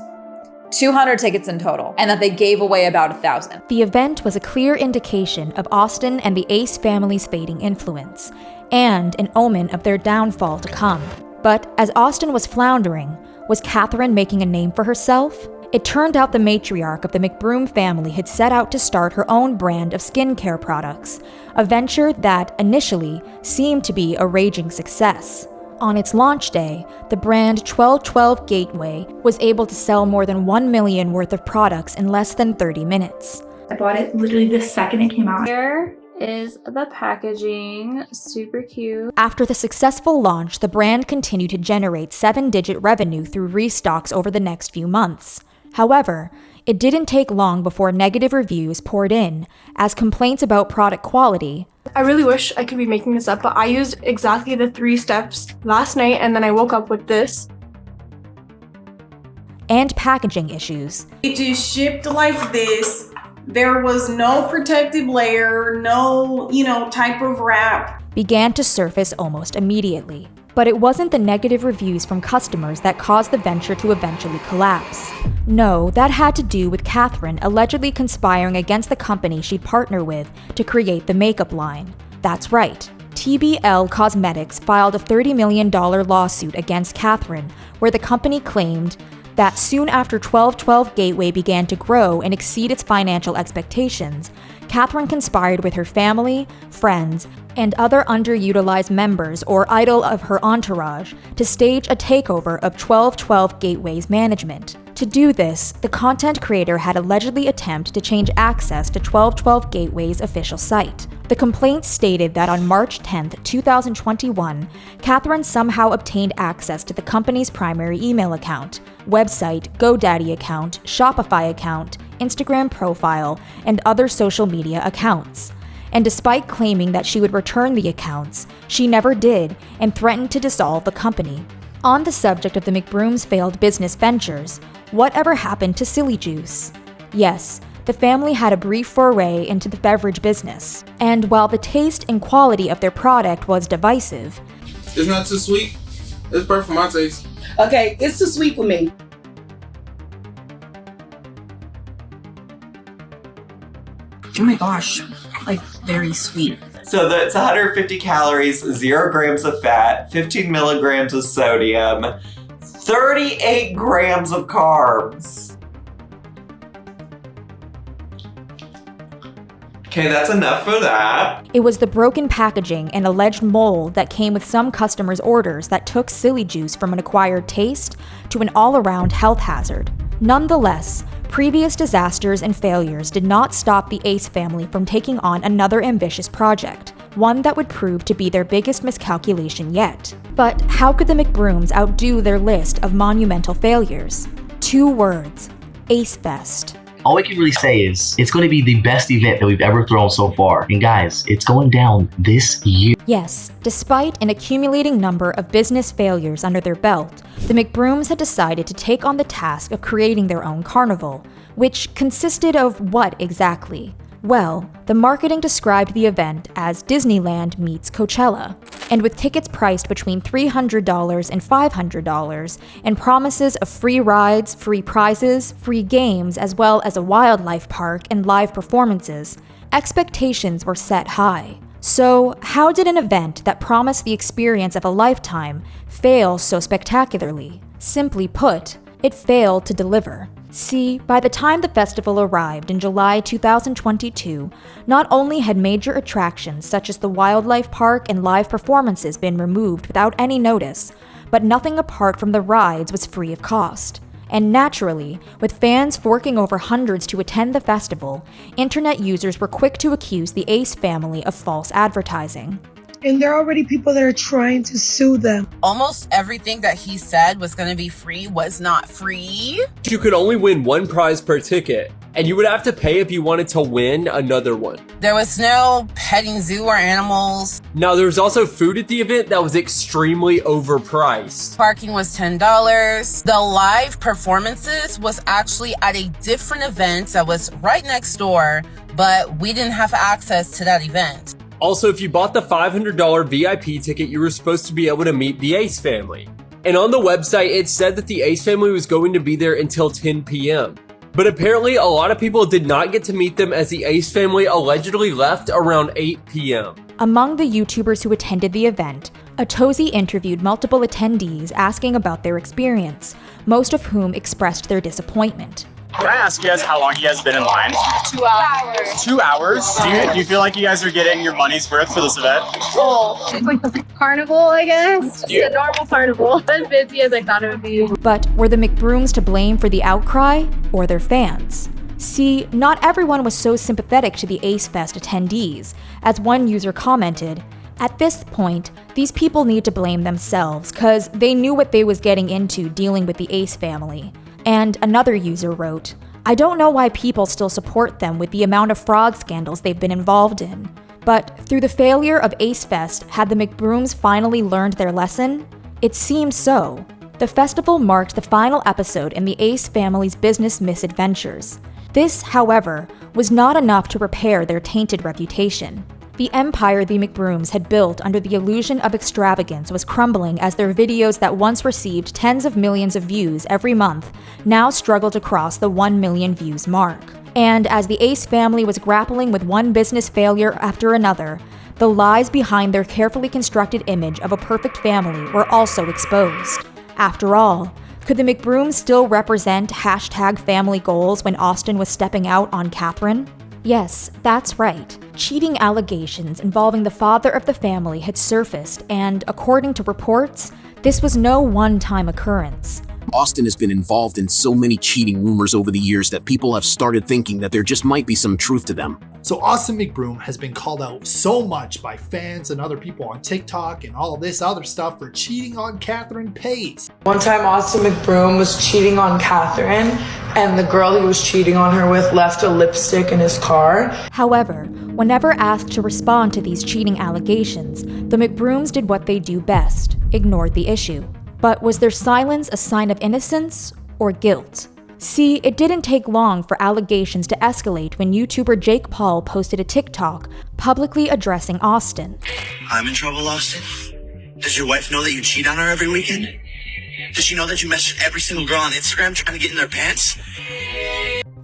200 tickets in total, and that they gave away about 1,000. The event was a clear indication of Austin and the Ace family's fading influence, and an omen of their downfall to come. But as Austin was floundering, was Catherine making a name for herself? It turned out the matriarch of the McBroom family had set out to start her own brand of skincare products, a venture that initially seemed to be a raging success. On its launch day, the brand 1212 Gateway was able to sell more than 1 million worth of products in less than 30 minutes. I bought it literally the second it came out. Here is the packaging, super cute. After the successful launch, the brand continued to generate 7-digit revenue through restocks over the next few months. However, it didn't take long before negative reviews poured in, as complaints about product quality. I really wish I could be making this up, but I used exactly the 3 steps last night, and then I woke up with this. And packaging issues. It just shipped like this. There was no protective layer, no, type of wrap. Began to surface almost immediately. But it wasn't the negative reviews from customers that caused the venture to eventually collapse. No, that had to do with Catherine allegedly conspiring against the company she'd partner with to create the makeup line. That's right. TBL Cosmetics filed a $30 million lawsuit against Catherine, where the company claimed that soon after 1212 Gateway began to grow and exceed its financial expectations, Catherine conspired with her family, friends, and other underutilized members or idol of her entourage to stage a takeover of 1212 Gateway's management. To do this, the content creator had allegedly attempted to change access to 1212 Gateway's official site. The complaint stated that on March 10, 2021, Catherine somehow obtained access to the company's primary email account, website, GoDaddy account, Shopify account, Instagram profile, and other social media accounts. And despite claiming that she would return the accounts, she never did and threatened to dissolve the company. On the subject of the McBroom's failed business ventures, whatever happened to Silly Juice? Yes, the family had a brief foray into the beverage business, and while the taste and quality of their product was divisive, it's not too sweet. It's perfect for my taste. Okay, it's too sweet for me. Oh my gosh, like very sweet. So that's 150 calories, 0 grams of fat, 15 milligrams of sodium, 38 grams of carbs. Okay, that's enough for that. it was the broken packaging and alleged mold that came with some customers' orders that took Silly Juice from an acquired taste to an all-around health hazard. Nonetheless, previous disasters and failures did not stop the Ace family from taking on another ambitious project, one that would prove to be their biggest miscalculation yet. But how could the McBrooms outdo their list of monumental failures? 2 words: Ace Fest. All we can really say is it's going to be the best event that we've ever thrown so far. And guys, it's going down this year. Yes, despite an accumulating number of business failures under their belt, the McBrooms had decided to take on the task of creating their own carnival, which consisted of what exactly? Well, the marketing described the event as Disneyland meets Coachella, and with tickets priced between $300 and $500, and promises of free rides, free prizes, free games, as well as a wildlife park and live performances, expectations were set high. So, how did an event that promised the experience of a lifetime fail so spectacularly? Simply put, it failed to deliver. See, by the time the festival arrived in July 2022, not only had major attractions such as the wildlife park and live performances been removed without any notice, but nothing apart from the rides was free of cost. And naturally, with fans forking over hundreds to attend the festival, internet users were quick to accuse the Ace family of false advertising. And there are already people that are trying to sue them. Almost everything that he said was going to be free was not free. You could only win 1 prize per ticket. and you would have to pay if you wanted to win another one. There was no petting zoo or animals. Now, there was also food at the event that was extremely overpriced. Parking was $10. The live performances was actually at a different event that was right next door, but we didn't have access to that event. Also, if you bought the $500 VIP ticket, you were supposed to be able to meet the Ace family. And on the website, it said that the Ace family was going to be there until 10 p.m. But apparently, a lot of people did not get to meet them as the Ace family allegedly left around 8 p.m. Among the YouTubers who attended the event, Atozi interviewed multiple attendees asking about their experience, most of whom expressed their disappointment. Can I ask you guys how long you guys have been in line? 2 hours. 2 hours? Do you feel like you guys are getting your money's worth for this event? Oh, it's like the carnival, I guess. Yeah. It's a normal carnival. As busy as I thought it would be. But were the McBrooms to blame for the outcry, or their fans? See, not everyone was so sympathetic to the Ace Fest attendees. As one user commented, "At this point, these people need to blame themselves, cause they knew what they was getting into dealing with the Ace family." And another user wrote, "I don't know why people still support them with the amount of fraud scandals they've been involved in. But through the failure of Ace Fest, had the McBrooms finally learned their lesson? It seems so." The festival marked the final episode in the Ace family's business misadventures. This, however, was not enough to repair their tainted reputation. The empire the McBrooms had built under the illusion of extravagance was crumbling as their videos that once received tens of millions of views every month now struggled to cross the 1 million views mark. And as the Ace family was grappling with one business failure after another, the lies behind their carefully constructed image of a perfect family were also exposed. After all, could the McBrooms still represent #family goals when Austin was stepping out on Catherine? Yes, that's right. Cheating allegations involving the father of the family had surfaced, and according to reports, this was no one-time occurrence. Austin has been involved in so many cheating rumors over the years that people have started thinking that there just might be some truth to them. So Austin McBroom has been called out so much by fans and other people on TikTok and all this other stuff for cheating on Catherine Pace. One time Austin McBroom was cheating on Catherine, and the girl he was cheating on her with left a lipstick in his car. However, whenever asked to respond to these cheating allegations, the McBrooms did what they do best, ignored the issue. But was their silence a sign of innocence or guilt? See, it didn't take long for allegations to escalate when YouTuber Jake Paul posted a TikTok publicly addressing Austin. I'm in trouble, Austin. Does your wife know that you cheat on her every weekend? Does she know that you mess with every single girl on Instagram trying to get in their pants?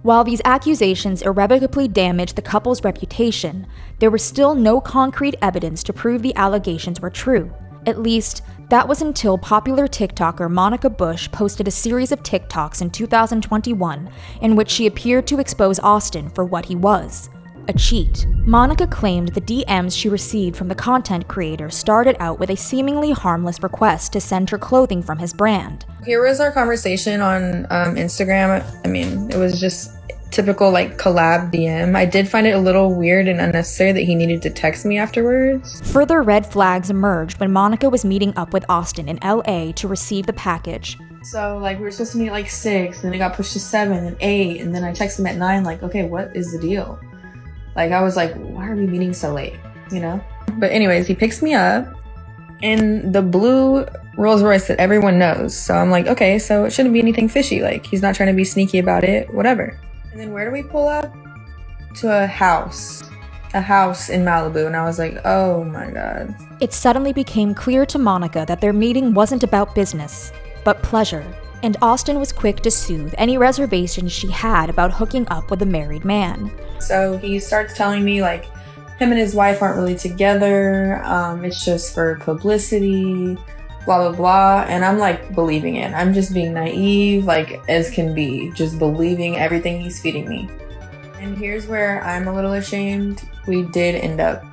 While these accusations irrevocably damaged the couple's reputation, there was still no concrete evidence to prove the allegations were true. At least, that was until popular TikToker Monica Bush posted a series of TikToks in 2021 in which she appeared to expose Austin for what he was, a cheat. Monica claimed the DMs she received from the content creator started out with a seemingly harmless request to send her clothing from his brand. Here was our conversation on Instagram. I mean, it was just typical like collab DM. I did find it a little weird and unnecessary that he needed to text me afterwards. Further red flags emerged when Monica was meeting up with Austin in LA to receive the package. So like we were supposed to meet at like 6, then it got pushed to 7 and 8, and then I texted him at 9 like, okay, what is the deal? Like I was like, why are we meeting so late? You know? But anyways, he picks me up in the blue Rolls Royce that everyone knows. So I'm like, okay, so it shouldn't be anything fishy. Like he's not trying to be sneaky about it, whatever. And then where do we pull up? To a house in Malibu. And I was like, oh my God. It suddenly became clear to Monica that their meeting wasn't about business, but pleasure. And Austin was quick to soothe any reservations she had about hooking up with a married man. So he starts telling me like him and his wife aren't really together. It's just for publicity, blah, blah, blah. And I'm like believing it. I'm just being naive, like as can be, just believing everything he's feeding me. And here's where I'm a little ashamed. We did end up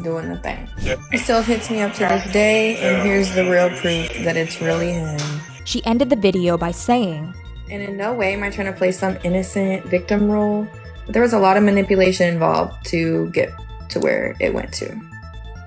doing the thing. He still hits me up to this day, and here's the real proof that it's really him. She ended the video by saying, and in no way am I trying to play some innocent victim role, but there was a lot of manipulation involved to get to where it went to.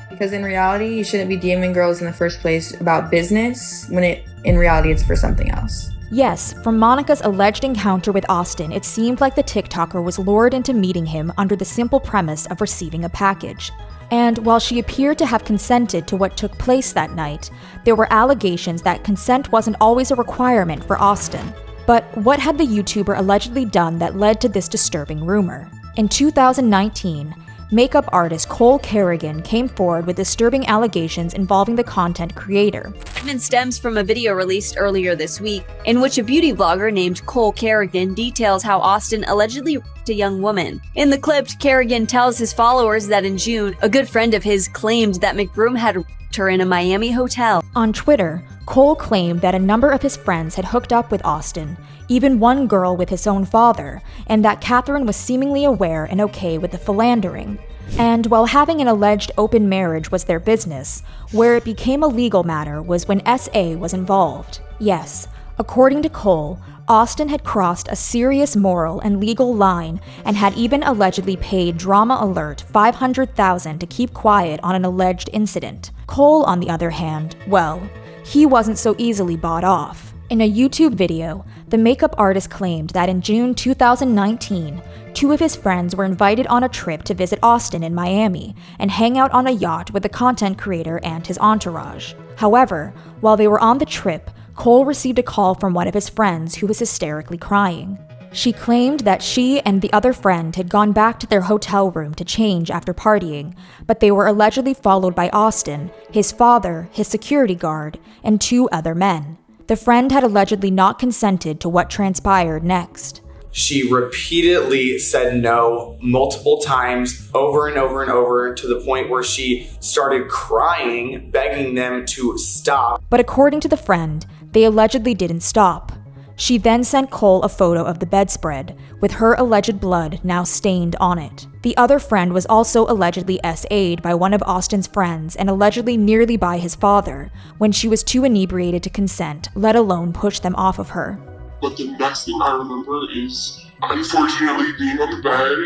Because in reality, you shouldn't be DMing girls in the first place about business when in reality it's for something else. Yes, from Monica's alleged encounter with Austin, it seemed like the TikToker was lured into meeting him under the simple premise of receiving a package. And while she appeared to have consented to what took place that night, there were allegations that consent wasn't always a requirement for Austin. But what had the YouTuber allegedly done that led to this disturbing rumor? In 2019, makeup artist Cole Kerrigan came forward with disturbing allegations involving the content creator. It stems from a video released earlier this week, in which a beauty vlogger named Cole Kerrigan details how Austin allegedly raped a young woman. In the clip, Kerrigan tells his followers that in June, a good friend of his claimed that McBroom had raped her in a Miami hotel. On Twitter, Cole claimed that a number of his friends had hooked up with Austin, even one girl with his own father, and that Catherine was seemingly aware and okay with the philandering. And while having an alleged open marriage was their business, where it became a legal matter was when SA was involved. Yes, according to Cole, Austin had crossed a serious moral and legal line and had even allegedly paid Drama Alert $500,000 to keep quiet on an alleged incident. Cole, on the other hand, well, he wasn't so easily bought off. In a YouTube video, the makeup artist claimed that in June 2019, two of his friends were invited on a trip to visit Austin in Miami and hang out on a yacht with the content creator and his entourage. However, while they were on the trip, Cole received a call from one of his friends who was hysterically crying. She claimed that she and the other friend had gone back to their hotel room to change after partying, but they were allegedly followed by Austin, his father, his security guard, and two other men. The friend had allegedly not consented to what transpired next. She repeatedly said no multiple times, over and over and over, to the point where she started crying, begging them to stop. But according to the friend, they allegedly didn't stop. She then sent Cole a photo of the bedspread, with her alleged blood now stained on it. The other friend was also allegedly SA'd by one of Austin's friends and allegedly nearly by his father, when she was too inebriated to consent, let alone push them off of her. But the next thing I remember is, unfortunately, being on the bed,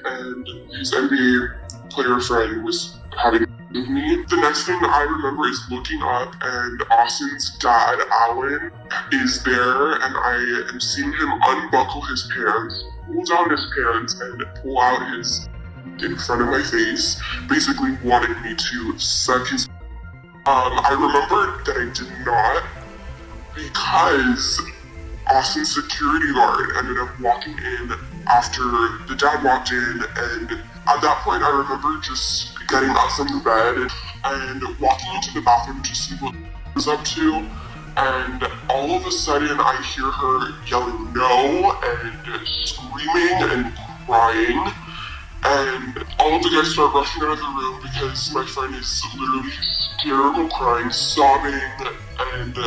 and his NBA player friend was having with me. The next thing I remember is looking up, and Austin's dad, Alan, is there, and I am seeing him unbuckle his pants, pull down his pants, and pull out his in front of my face, basically wanted me to suck his. I remember that I did not, because Austin's security guard ended up walking in after the dad walked in, and at that point I remember just getting up from the bed and walking into the bathroom to see what was up to, and all of a sudden I hear her yelling no and screaming and crying, and all of the guys start rushing out of the room because my friend is literally hysterical crying, sobbing, and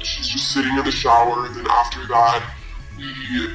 she's just sitting in the shower. And then after that, we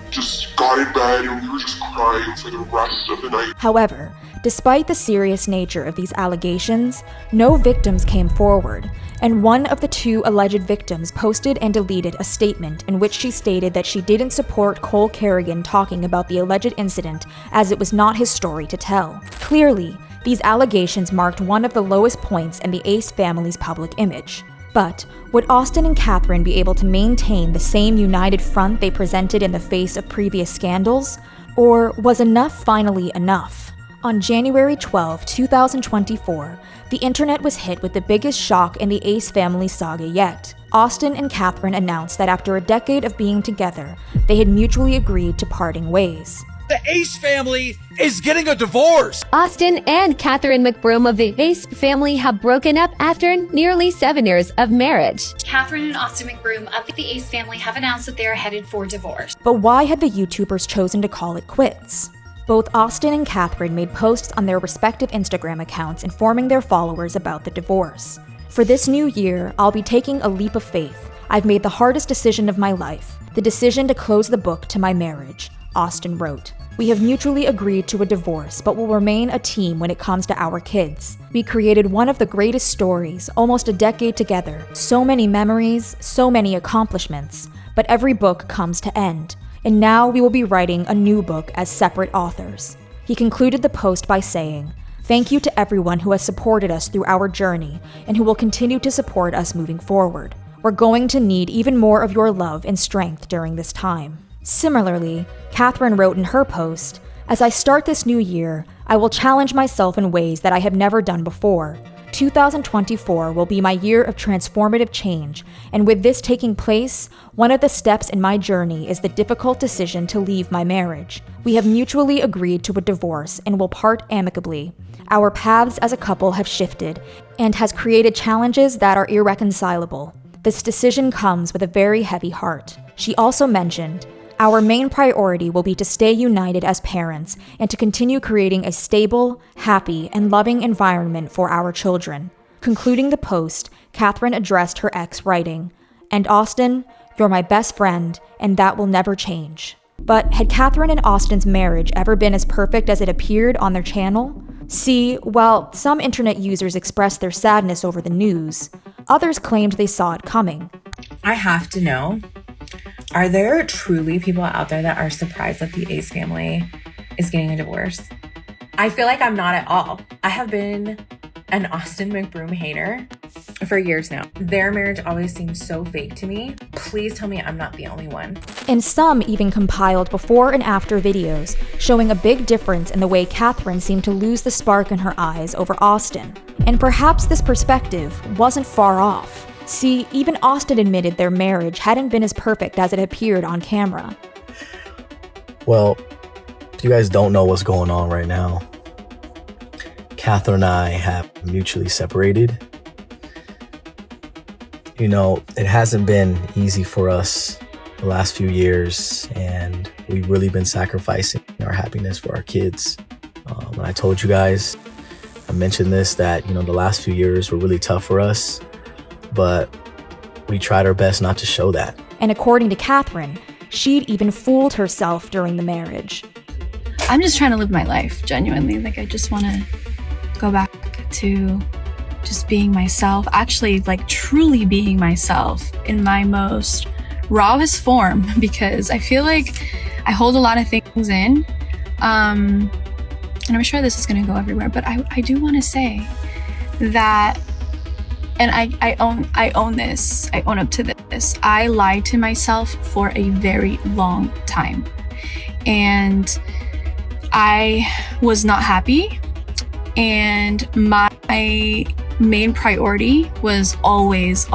just got in bed and we were just crying for the rest of the night. However, despite the serious nature of these allegations, no victims came forward, and one of the two alleged victims posted and deleted a statement in which she stated that she didn't support Cole Kerrigan talking about the alleged incident as it was not his story to tell. Clearly, these allegations marked one of the lowest points in the Ace family's public image. But would Austin and Catherine be able to maintain the same united front they presented in the face of previous scandals? Or was enough finally enough? On January 12, 2024, the internet was hit with the biggest shock in the Ace family saga yet. Austin and Catherine announced that after a decade of being together, they had mutually agreed to parting ways. The Ace family is getting a divorce! Austin and Catherine McBroom of the Ace family have broken up after nearly 7 years of marriage. Catherine and Austin McBroom of the Ace family have announced that they are headed for divorce. But why had the YouTubers chosen to call it quits? Both Austin and Catherine made posts on their respective Instagram accounts informing their followers about the divorce. For this new year, I'll be taking a leap of faith. I've made the hardest decision of my life, the decision to close the book to my marriage, Austin wrote. We have mutually agreed to a divorce, but will remain a team when it comes to our kids. We created one of the greatest stories, almost a decade together. So many memories, so many accomplishments. But every book comes to end. And now we will be writing a new book as separate authors. He concluded the post by saying, "Thank you to everyone who has supported us through our journey and who will continue to support us moving forward. we're going to need even more of your love and strength during this time. Similarly, Catherine wrote in her post, "As I start this new year, I will challenge myself in ways that I have never done before. 2024 will be my year of transformative change, and with this taking place, one of the steps in my journey is the difficult decision to leave my marriage. We have mutually agreed to a divorce and will part amicably. Our paths as a couple have shifted and has created challenges that are irreconcilable. This decision comes with a very heavy heart." She also mentioned, "Our main priority will be to stay united as parents and to continue creating a stable, happy, and loving environment for our children." Concluding the post, Catherine addressed her ex, writing, "And Austin, you're my best friend, and that will never change." But had Catherine and Austin's marriage ever been as perfect as it appeared on their channel? See, while some internet users expressed their sadness over the news, others claimed they saw it coming. I have to know, are there truly people out there that are surprised that the Ace family is getting a divorce? I feel like I'm not at all. I have been an Austin McBroom hater for years now. Their marriage always seems so fake to me. Please tell me I'm not the only one. And some even compiled before and after videos showing a big difference in the way Catherine seemed to lose the spark in her eyes over Austin. And perhaps this perspective wasn't far off. See, even Austin admitted their marriage hadn't been as perfect as it appeared on camera. Well, if you guys don't know what's going on right now, Catherine and I have mutually separated. You know, it hasn't been easy for us the last few years, and we've really been sacrificing our happiness for our kids. When I told you guys, I mentioned this, that, the last few years were really tough for us, but we tried our best not to show that. And according to Catherine, she'd even fooled herself during the marriage. I'm just trying to live my life, genuinely. Like, I just want to go back to just being myself, actually, like, truly being myself in my most rawest form, because I feel like I hold a lot of things in. And I'm sure this is going to go everywhere, but I do want to say that, and I own this, I own up to this. I lied to myself for a very long time, and I was not happy, and my main priority was always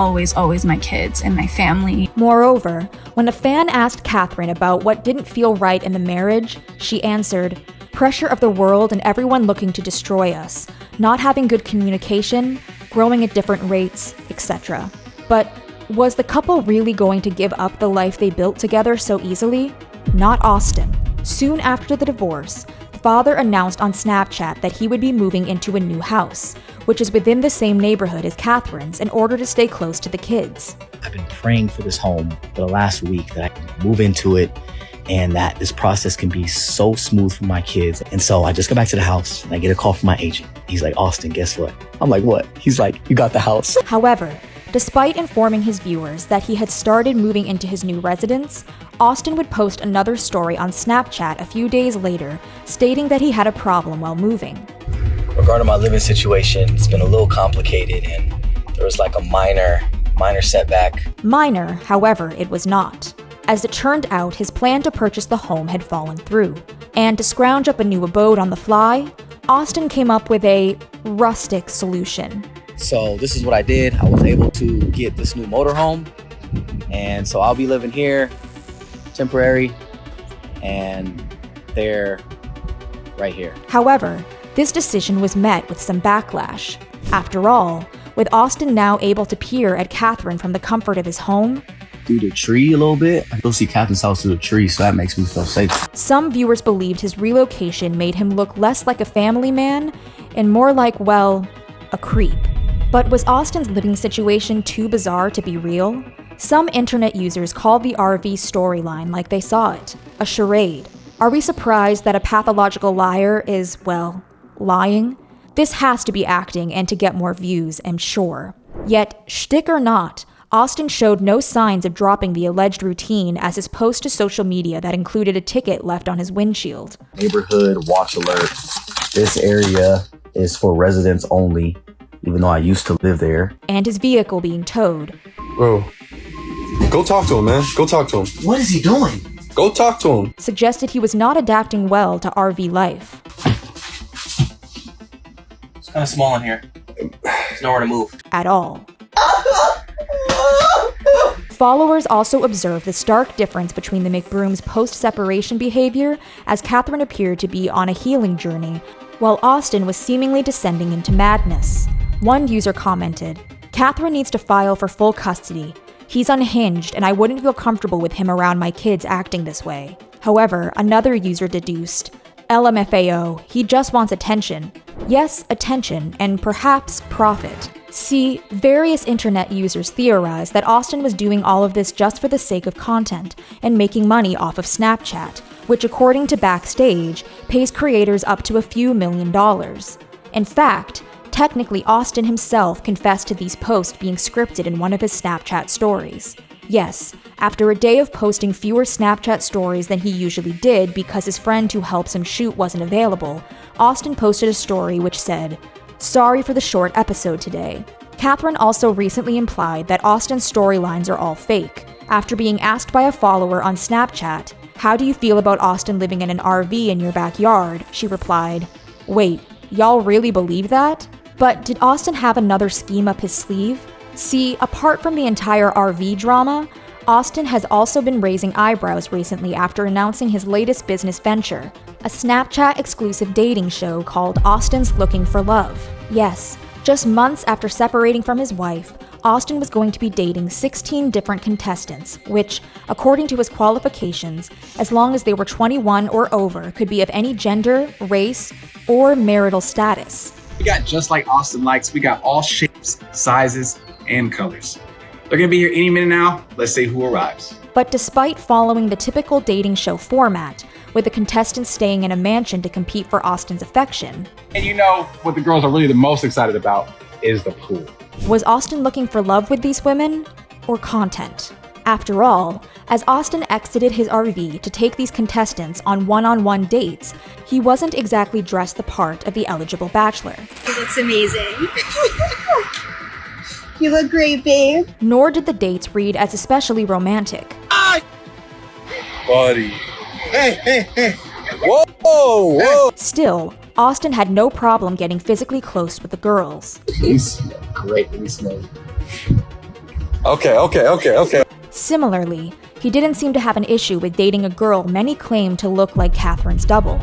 my kids and my family. Moreover, when a fan asked Catherine about what didn't feel right in the marriage, she answered, "Pressure of the world and everyone looking to destroy us, not having good communication, growing at different rates, etc." But was the couple really going to give up the life they built together so easily? Not Austin. Soon after the divorce, the father announced on Snapchat that he would be moving into a new house, which is within the same neighborhood as Catherine's, in order to stay close to the kids. I've been praying for this home for the last week, that I can move into it and that this process can be so smooth for my kids. And so I just go back to the house and I get a call from my agent. He's like, "Austin, guess what?" I'm like, "What?" He's like, "You got the house." However, despite informing his viewers that he had started moving into his new residence, Austin would post another story on Snapchat a few days later, stating that he had a problem while moving. Regarding my living situation, it's been a little complicated, and there was like a minor setback. Minor, however, it was not. As it turned out, his plan to purchase the home had fallen through. And to scrounge up a new abode on the fly, Austin came up with a rustic solution. So this is what I did. I was able to get this new motorhome, and so I'll be living here, temporary, and they're right here. However, this decision was met with some backlash. After all, with Austin now able to peer at Catherine from the comfort of his home, Through the tree a little bit, I can see Catherine's house through the tree, so that makes me feel safe. some viewers believed his relocation made him look less like a family man and more like, well, a creep. But was Austin's living situation too bizarre to be real? Some internet users called the RV storyline like they saw it, a charade. Are we surprised that a pathological liar is, well, lying? This has to be acting and to get more views, I'm sure. Yet, shtick or not, Austin showed no signs of dropping the alleged routine as his post to social media that included a ticket left on his windshield. Neighborhood watch alert. This area is for residents only, even though I used to live there. And his vehicle being towed. Bro, Go talk to him, man. Go talk to him. What is he doing? Go talk to him. Suggested he was not adapting well to RV life. It's kind of small in here. There's nowhere to move. At all. Followers also observed the stark difference between the McBrooms' post-separation behavior, as Catherine appeared to be on a healing journey, while Austin was seemingly descending into madness. One user commented, "Catherine needs to file for full custody. He's unhinged, and I wouldn't feel comfortable with him around my kids acting this way." However, another user deduced, "LMFAO, he just wants attention." Yes, attention, and perhaps profit. See, various internet users theorized that Austin was doing all of this just for the sake of content and making money off of Snapchat, which according to Backstage, pays creators up to a few $1,000,000. In fact, technically Austin himself confessed to these posts being scripted in one of his Snapchat stories. Yes, after a day of posting fewer Snapchat stories than he usually did because his friend who helps him shoot wasn't available, Austin posted a story which said, "Sorry for the short episode today." Catherine also recently implied that Austin's storylines are all fake. After being asked by a follower on Snapchat, "How do you feel about Austin living in an RV in your backyard?" she replied, "Wait, y'all really believe that?" But did Austin have another scheme up his sleeve? See, apart from the entire RV drama, Austin has also been raising eyebrows recently after announcing his latest business venture, a Snapchat-exclusive dating show called Austin's Looking for Love. Yes, just months after separating from his wife, Austin was going to be dating 16 different contestants, which, according to his qualifications, as long as they were 21 or over, could be of any gender, race, or marital status. We got just like Austin likes. We got all shapes, sizes, and colors. They're gonna be here any minute now. Let's see who arrives. But despite following the typical dating show format, with the contestants staying in a mansion to compete for Austin's affection, And you know what the girls are really the most excited about is the pool. was Austin looking for love with these women, or content? After all, as Austin exited his RV to take these contestants on one-on-one dates, he wasn't exactly dressed the part of the eligible bachelor. He looks amazing. You look great, babe. Nor did the dates read as especially romantic. Buddy. Hey. Whoa. Still, Austin had no problem getting physically close with the girls. You smell great. You smell. Okay. Similarly, he didn't seem to have an issue with dating a girl many claim to look like Catherine's double.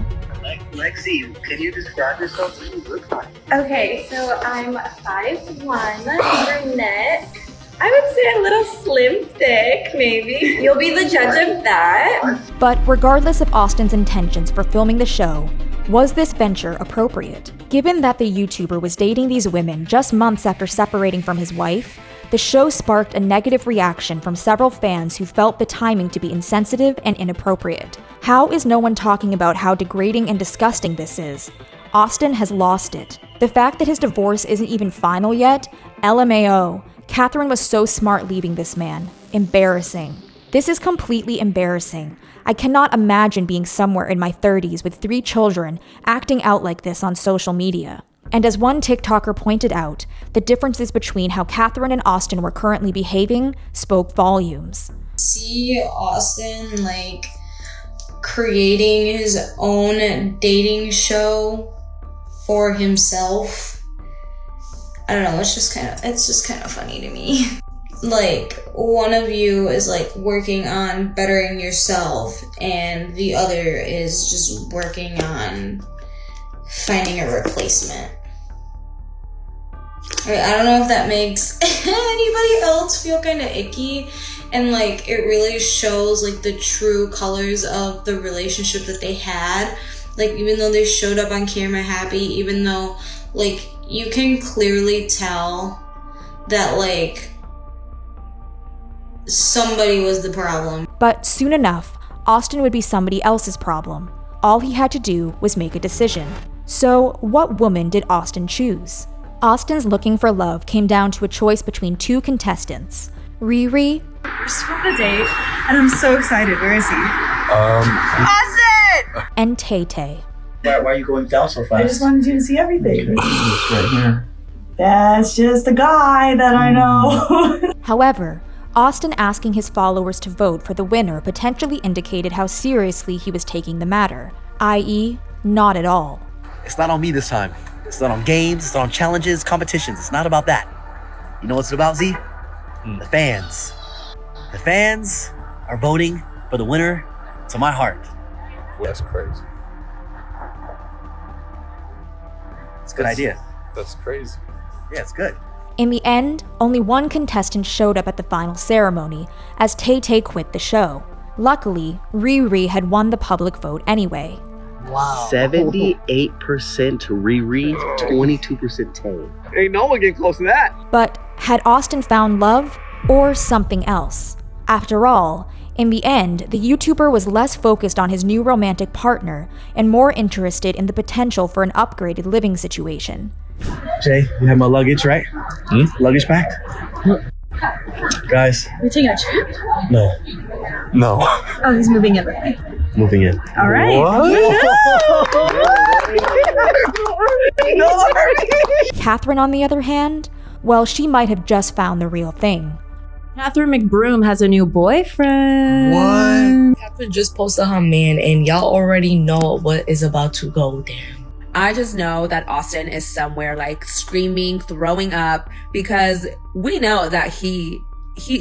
Lexi, can you describe yourself? What do you look like? Okay, so I'm 5'1", brunette. I would say a little slim thick, maybe. You'll be the judge of that. But regardless of Austin's intentions for filming the show, was this venture appropriate? Given that the YouTuber was dating these women just months after separating from his wife, the show sparked a negative reaction from several fans who felt the timing to be insensitive and inappropriate. How is no one talking about how degrading and disgusting this is? Austin has lost it. The fact that his divorce isn't even final yet? LMAO. Catherine was so smart leaving this man. Embarrassing. This is completely embarrassing. I cannot imagine being somewhere in my 30s with 3 children acting out like this on social media. And as one TikToker pointed out, the differences between how Catherine and Austin were currently behaving spoke volumes. See Austin, creating his own dating show for himself. I don't know, it's just kind of funny to me. One of you is working on bettering yourself and the other is just working on finding a replacement. I don't know if that makes anybody else feel kind of icky, and it really shows the true colors of the relationship that they had. Even though they showed up on camera happy, even though you can clearly tell that somebody was the problem. But soon enough, Austin would be somebody else's problem. All he had to do was make a decision. So, what woman did Austin choose? Austin's Looking for Love came down to a choice between 2 contestants, Riri We're still on the date, and I'm so excited. Where is he? Austin! and Tay-Tay. Why are you going down so fast? I just wanted you to see everything. It's right here. That's just a guy that I know. However, Austin asking his followers to vote for the winner potentially indicated how seriously he was taking the matter, i.e., not at all. It's not on me this time. It's not on games, it's not on challenges, competitions. It's not about that. You know what's about, Z? The fans. The fans are voting for the winner to my heart. That's crazy. It's a good idea. That's crazy. Yeah, it's good. In the end, only one contestant showed up at the final ceremony, as Tay-Tay quit the show. Luckily, Riri had won the public vote anyway. Wow. 78% Riri, 22% Tay. Ain't no one getting close to that. But had Austin found love or something else? After all, in the end, the YouTuber was less focused on his new romantic partner and more interested in the potential for an upgraded living situation. Jay, you have my luggage, right? Luggage packed? Guys. You're taking a trip? No. No. Oh, he's moving in with me. Moving in. All right. Catherine, on the other hand, well, she might have just found the real thing. Catherine McBroom has a new boyfriend. What? Catherine just posted her man, and y'all already know what is about to go down. I just know that Austin is somewhere like screaming, throwing up, because we know that he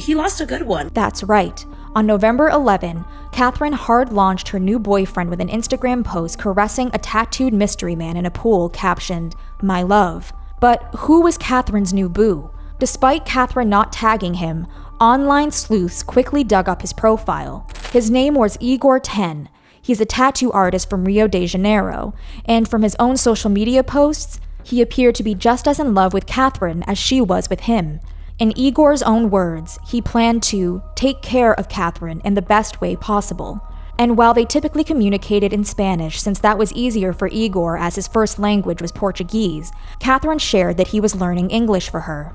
lost a good one. That's right. On November 11, Catherine hard launched her new boyfriend with an Instagram post caressing a tattooed mystery man in a pool captioned, "My love." But who was Catherine's new boo? Despite Catherine not tagging him, online sleuths quickly dug up his profile. His name was Igor 10. He's a tattoo artist from Rio de Janeiro, and from his own social media posts, he appeared to be just as in love with Catherine as she was with him. In Igor's own words, he planned to take care of Catherine in the best way possible. And while they typically communicated in Spanish since that was easier for Igor as his first language was Portuguese, Catherine shared that he was learning English for her.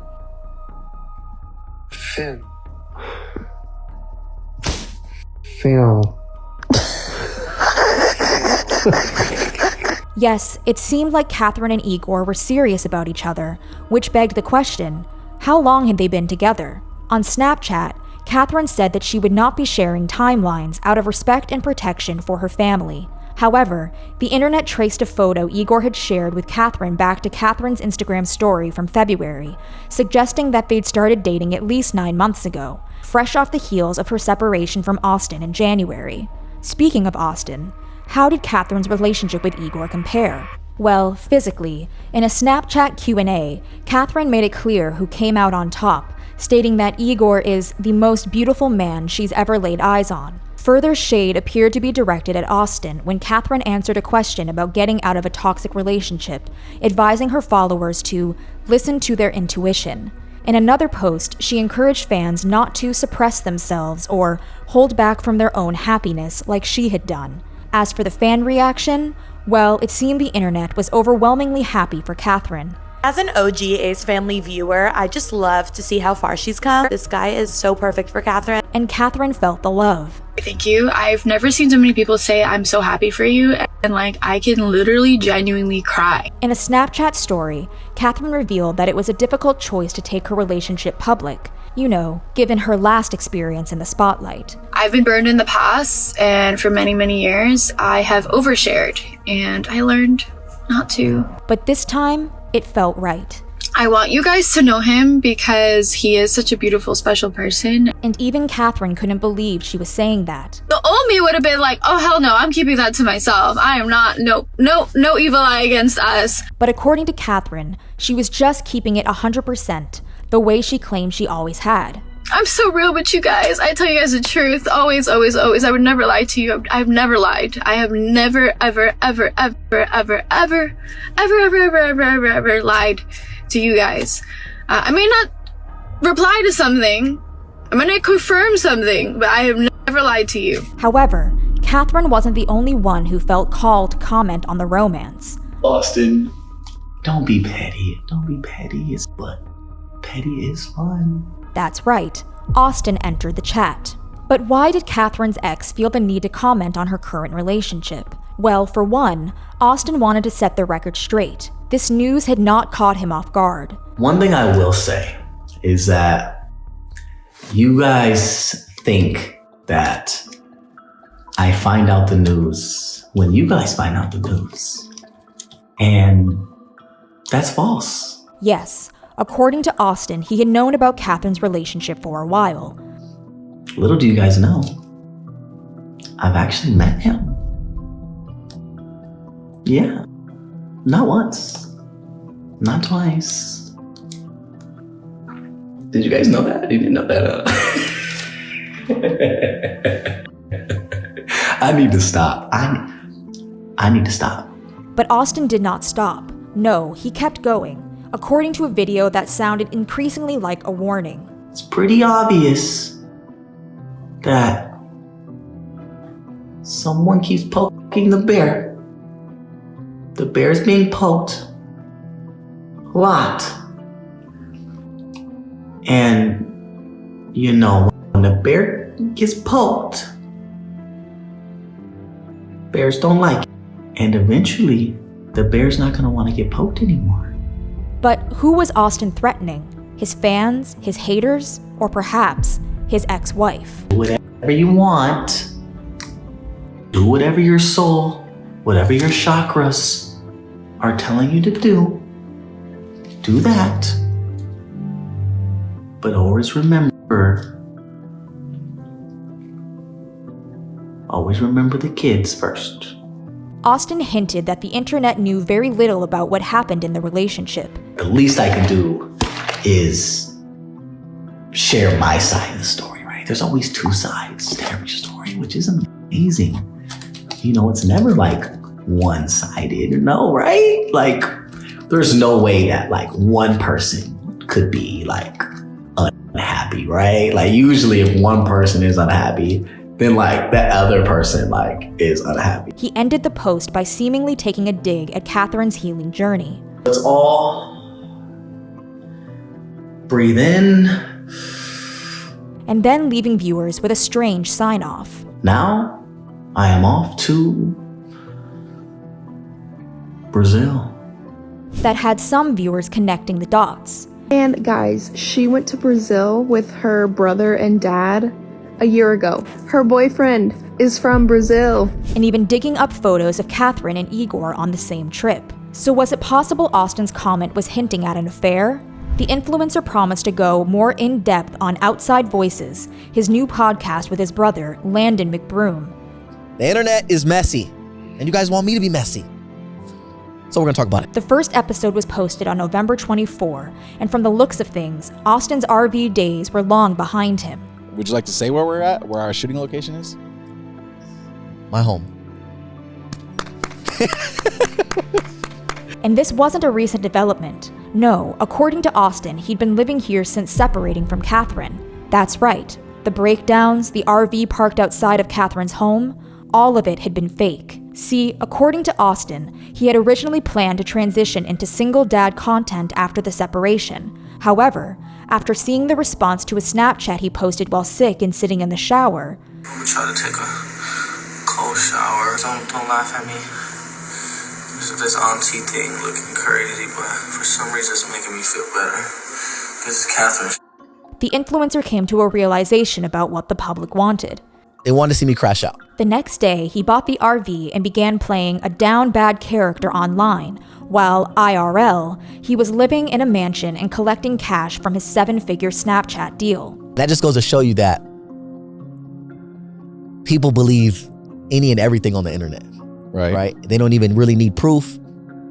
Finn. Yes, it seemed like Catherine and Igor were serious about each other, which begged the question, how long had they been together? On Snapchat, Catherine said that she would not be sharing timelines out of respect and protection for her family. However, the internet traced a photo Igor had shared with Catherine back to Catherine's Instagram story from February, suggesting that they'd started dating at least 9 months ago, fresh off the heels of her separation from Austin in January. Speaking of Austin, how did Catherine's relationship with Igor compare? Well, physically, in a Snapchat Q&A, Catherine made it clear who came out on top, stating that Igor is the most beautiful man she's ever laid eyes on. Further shade appeared to be directed at Austin when Catherine answered a question about getting out of a toxic relationship, advising her followers to listen to their intuition. In another post, she encouraged fans not to suppress themselves or hold back from their own happiness like she had done. As for the fan reaction, well, it seemed the internet was overwhelmingly happy for Catherine. As an OG Ace Family viewer, I just love to see how far she's come. This guy is so perfect for Catherine. And Catherine felt the love. Thank you. I've never seen so many people say I'm so happy for you, and I can literally genuinely cry. In a Snapchat story, Catherine revealed that it was a difficult choice to take her relationship public, given her last experience in the spotlight. I've been burned in the past, and for many, many years, I have overshared, and I learned not to. But this time, it felt right. I want you guys to know him because he is such a beautiful, special person. And even Catherine couldn't believe she was saying that. The old me would have been like, oh hell no, I'm keeping that to myself. I am not, no evil eye against us. But according to Catherine, she was just keeping it 100%, the way she claimed she always had. I'm so real with you guys. I tell you guys the truth. Always, always, always. I would never lie to you. I've never lied. I have never, ever, ever, ever, ever, ever, ever lied to you guys. I may not reply to something. I may not confirm something, but I have never lied to you. However, Catherine wasn't the only one who felt called to comment on the romance. Austin, don't be petty. Don't be petty. But petty is fun. That's right. Austin entered the chat. But why did Catherine's ex feel the need to comment on her current relationship? Well, for one, Austin wanted to set the record straight. This news had not caught him off guard. One thing I will say is that You guys think that I find out the news when you guys find out the news. And that's false. Yes, according to Austin, he had known about Catherine's relationship for a while. Little do you guys know, I've actually met him. Yeah, not once, not twice. Did you guys know that? You didn't know that, I need to stop. I need to stop. But Austin did not stop. No, he kept going, according to a video that sounded increasingly like a warning. It's pretty obvious that someone keeps poking the bear. The bear's being poked a lot. And, you know, when the bear gets poked, bears don't like it. And eventually, the bear's not going to want to get poked anymore. But who was Austin threatening? His fans, his haters, or perhaps his ex-wife? Do whatever you want. Do whatever your soul, whatever your chakras are telling you to do. Do that. But always remember the kids first. Austin hinted that the internet knew very little about what happened in the relationship. The least I can do is share my side of the story, right? There's always two sides to every story, which is amazing. You know, it's never like one-sided, no, right? Like, there's no way that like one person could be like unhappy, right? Like, usually if one person is unhappy, then like that other person like is unhappy. He ended the post by seemingly taking a dig at Catherine's healing journey. Let's all breathe in. And then leaving viewers with a strange sign-off. Now, I am off to Brazil. That had some viewers connecting the dots. And guys, she went to Brazil with her brother and dad a year ago. Her boyfriend is from Brazil. And even digging up photos of Catherine and Igor on the same trip. So was it possible Austin's comment was hinting at an affair? The influencer promised to go more in-depth on Outside Voices, his new podcast with his brother, Landon McBroom. The internet is messy, and you guys want me to be messy. So we're gonna talk about it. The first episode was posted on November 24, and from the looks of things, Austin's RV days were long behind him. Would you like to say where we're at, where our shooting location is? My home. And this wasn't a recent development. No, according to Austin, he'd been living here since separating from Catherine. That's right. The breakdowns, the RV parked outside of Catherine's home, all of it had been fake. See, according to Austin, he had originally planned to transition into single dad content after the separation. However, after seeing the response to a Snapchat he posted while sick and sitting in the shower, I'm gonna try to take a cold shower. Don't laugh at me. This auntie thing looking crazy, but for some reason it's making me feel better. This is Catherine. the influencer came to a realization about what the public wanted. They wanted to see me crash out. The next day, he bought the RV and began playing a down bad character online, while IRL, he was living in a mansion and collecting cash from his 7-figure Snapchat deal. That just goes to show you that people believe any and everything on the internet. Right? They don't even really need proof.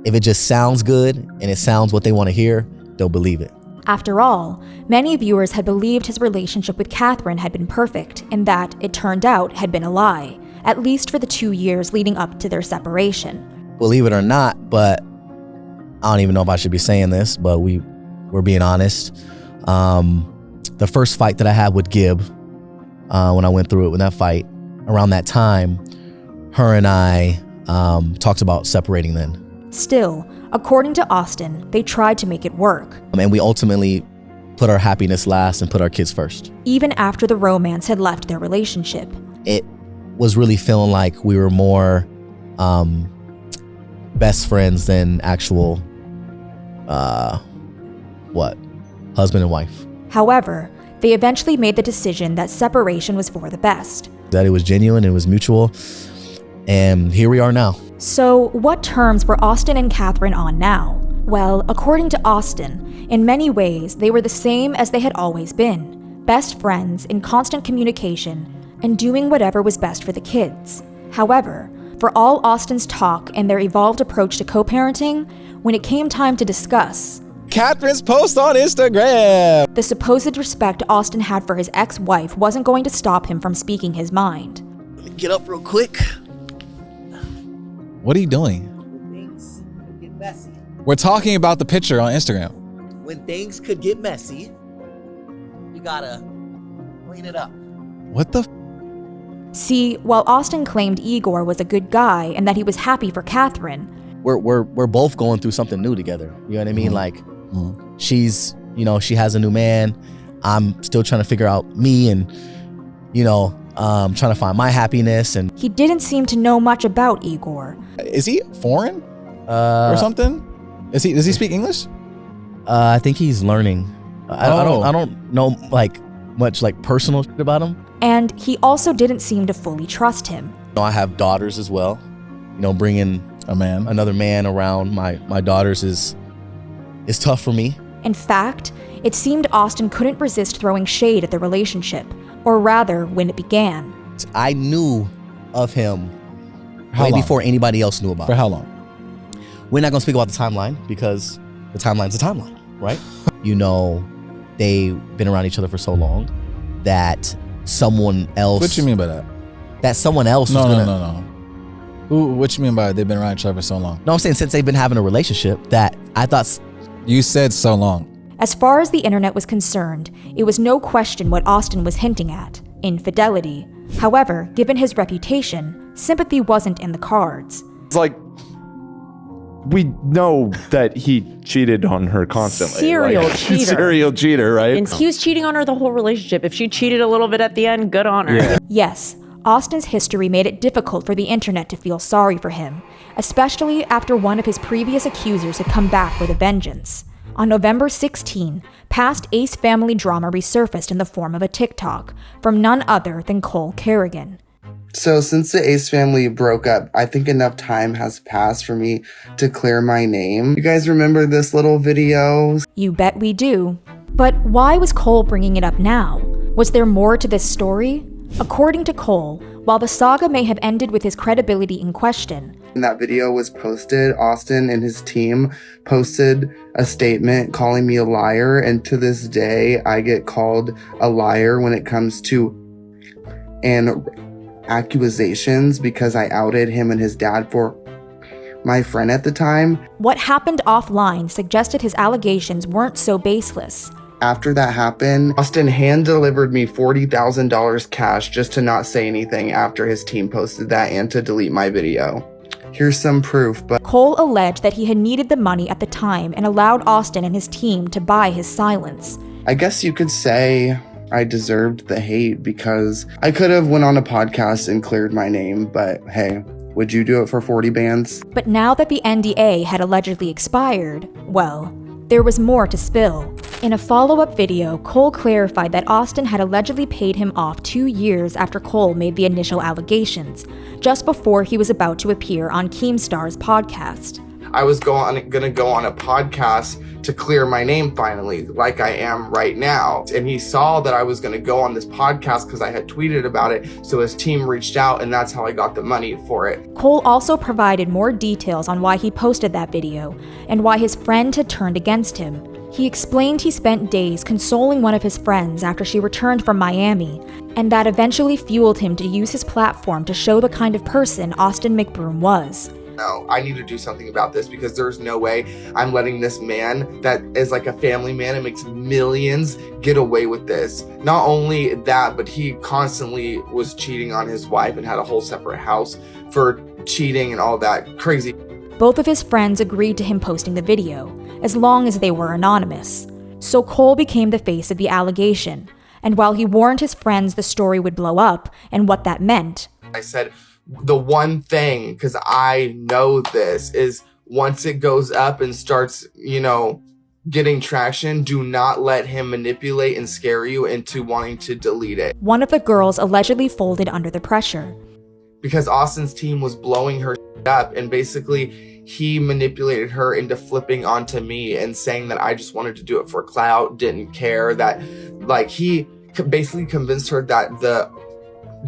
If it just sounds good and it sounds what they want to hear, they'll believe it. After all, many viewers had believed his relationship with Catherine had been perfect and that, it turned out, had been a lie, at least for the 2 years leading up to their separation. Believe it or not, but I don't even know if I should be saying this, but we're being honest. The first fight that I had with Gib, when I went through it with that fight, around that time, her and I talked about separating then. Still, according to Austin, they tried to make it work. And we ultimately put our happiness last and put our kids first. Even after the romance had left their relationship. It was really feeling like we were more best friends than actual, husband and wife. However, They eventually made the decision that separation was for the best. That it was genuine, it was mutual, and here we are now. So, what terms were Austin and Catherine on now? Well, according to Austin, in many ways, they were the same as they had always been. Best friends, in constant communication, and doing whatever was best for the kids. However, for all Austin's talk and their evolved approach to co-parenting, when it came time to discuss Catherine's post on Instagram, the supposed respect Austin had for his ex-wife wasn't going to stop him from speaking his mind. Let me get up real quick. what are you doing? Things could get messy. We're talking about the picture on Instagram. When things could get messy, we gotta clean it up. What the? See, while Austin claimed Igor was a good guy and that he was happy for Catherine, we're both going through something new together. You know what I mean? Like, she's, she has a new man. I'm still trying to figure out me and, trying to find my happiness. And he didn't seem to know much about Igor. Is he foreign or something? Does he speak English? I think he's learning. I don't know much personal shit about him. And he also didn't seem to fully trust him. I have daughters as well. Bringing another man around my daughters is tough for me. In fact, it seemed Austin couldn't resist throwing shade at the relationship, or rather, when it began. I knew of him How long? before anybody else knew about For him. how long? We're not gonna speak about the timeline because the timeline's a timeline, right? They've been around each other for so long that someone else. What you mean by that? That someone else was gonna. No. What you mean by they've been around each other for so long? No, I'm saying since they've been having a relationship that I thought. You said so long. As far as the internet was concerned, it was no question what Austin was hinting at: infidelity. However, given his reputation, sympathy wasn't in the cards. It's like, we know that he cheated on her constantly. Serial cheater. Serial cheater, right? And he was cheating on her the whole relationship. If she cheated a little bit at the end, good on her. Yeah. Yes, Austin's history made it difficult for the internet to feel sorry for him, especially after one of his previous accusers had come back with a vengeance. On November 16, past Ace family drama resurfaced in the form of a TikTok from none other than Cole Kerrigan. So since the Ace family broke up, I think enough time has passed for me to clear my name. You guys remember this little video? You bet we do. But why was Cole bringing it up now? Was there more to this story? According to Cole, while the saga may have ended with his credibility in question, when that video was posted, Austin and his team posted a statement calling me a liar, and to this day, I get called a liar when it comes to accusations because I outed him and his dad for my friend at the time. What happened offline suggested his allegations weren't so baseless. After that happened, Austin hand-delivered me $40,000 cash just to not say anything after his team posted that and to delete my video. Here's some proof, but Cole alleged that he had needed the money at the time and allowed Austin and his team to buy his silence. I guess you could say I deserved the hate because I could have went on a podcast and cleared my name, but hey, would you do it for 40 bands? But now that the NDA had allegedly expired, well, there was more to spill. In a follow-up video, Cole clarified that Austin had allegedly paid him off 2 years after Cole made the initial allegations, just before he was about to appear on Keemstar's podcast. I was gonna go on a podcast to clear my name finally, like I am right now. And he saw that I was gonna go on this podcast because I had tweeted about it, so his team reached out and that's how I got the money for it. Cole also provided more details on why he posted that video and why his friend had turned against him. He explained he spent days consoling one of his friends after she returned from Miami, and that eventually fueled him to use his platform to show the kind of person Austin McBroom was. No, I need to do something about this because there's no way I'm letting this man that is like a family man and makes millions get away with this. Not only that, but he constantly was cheating on his wife and had a whole separate house for cheating and all that crazy. Both of his friends agreed to him posting the video, as long as they were anonymous. So Cole became the face of the allegation, and while he warned his friends the story would blow up and what that meant, I said, the one thing, because I know this, is once it goes up and starts, getting traction, do not let him manipulate and scare you into wanting to delete it. One of the girls allegedly folded under the pressure. Because Austin's team was blowing her up, and basically he manipulated her into flipping onto me and saying that I just wanted to do it for clout, didn't care, that like he basically convinced her that the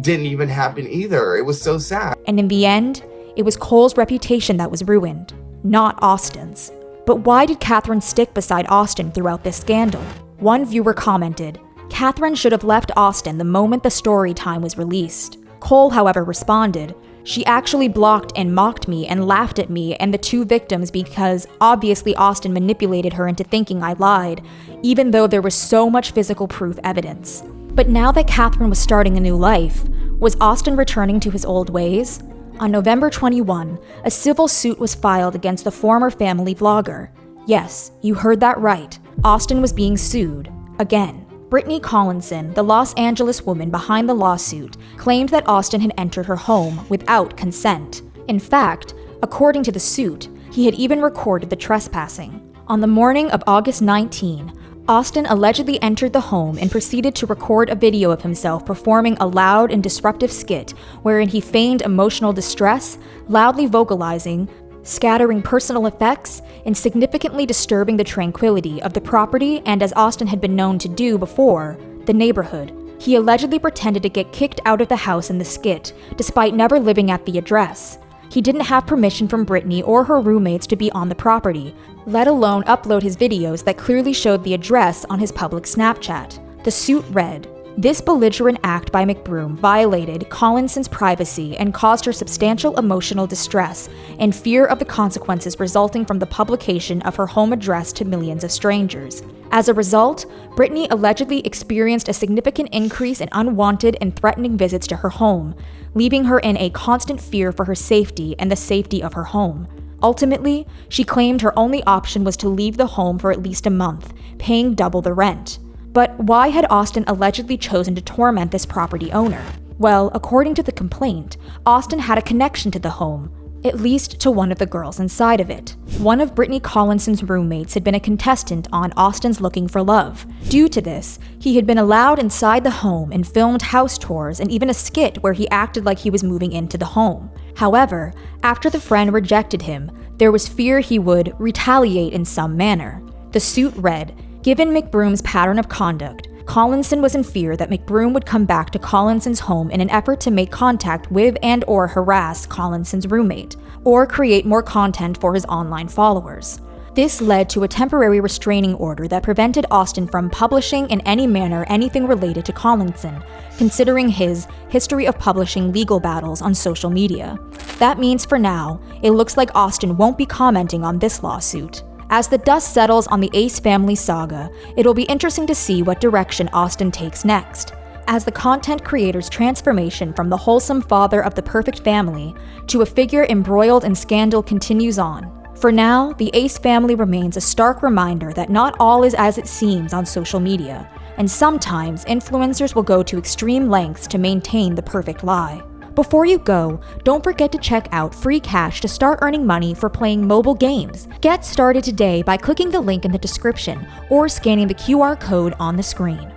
didn't even happen either. It was so sad. And in the end, it was Cole's reputation that was ruined, not Austin's. But why did Catherine stick beside Austin throughout this scandal? One viewer commented, "Catherine should have left Austin the moment the story time was released." Cole, however, responded, "She actually blocked and mocked me and laughed at me and the two victims because obviously Austin manipulated her into thinking I lied, even though there was so much physical proof evidence." But now that Catherine was starting a new life, was Austin returning to his old ways? On November 21, a civil suit was filed against the former family vlogger. Yes, you heard that right. Austin was being sued. Again. Brittany Collinson, the Los Angeles woman behind the lawsuit, claimed that Austin had entered her home without consent. In fact, according to the suit, he had even recorded the trespassing. On the morning of August 19, Austin allegedly entered the home and proceeded to record a video of himself performing a loud and disruptive skit wherein he feigned emotional distress, loudly vocalizing, scattering personal effects, and significantly disturbing the tranquility of the property and, as Austin had been known to do before, the neighborhood. He allegedly pretended to get kicked out of the house in the skit, despite never living at the address. He didn't have permission from Brittany or her roommates to be on the property, let alone upload his videos that clearly showed the address on his public Snapchat. The suit read, "This belligerent act by McBroom violated Collinson's privacy and caused her substantial emotional distress and fear of the consequences resulting from the publication of her home address to millions of strangers. As a result, Brittany allegedly experienced a significant increase in unwanted and threatening visits to her home, leaving her in a constant fear for her safety and the safety of her home. Ultimately, she claimed her only option was to leave the home for at least a month, paying double the rent." But why had Austin allegedly chosen to torment this property owner? Well, according to the complaint, Austin had a connection to the home, at least to one of the girls inside of it. One of Brittany Collinson's roommates had been a contestant on Austin's Looking for Love. Due to this, he had been allowed inside the home and filmed house tours and even a skit where he acted like he was moving into the home. However, after the friend rejected him, there was fear he would retaliate in some manner. The suit read, "Given McBroom's pattern of conduct, Collinson was in fear that McBroom would come back to Collinson's home in an effort to make contact with and or harass Collinson's roommate, or create more content for his online followers. This led to a temporary restraining order that prevented Austin from publishing in any manner anything related to Collinson, considering his history of publishing legal battles on social media. That means for now, it looks like Austin won't be commenting on this lawsuit. As the dust settles on the Ace family saga, it'll be interesting to see what direction Austin takes next, as the content creator's transformation from the wholesome father of the perfect family to a figure embroiled in scandal continues on. For now, the Ace family remains a stark reminder that not all is as it seems on social media, and sometimes influencers will go to extreme lengths to maintain the perfect lie. Before you go, don't forget to check out Free Cash to start earning money for playing mobile games. Get started today by clicking the link in the description or scanning the QR code on the screen.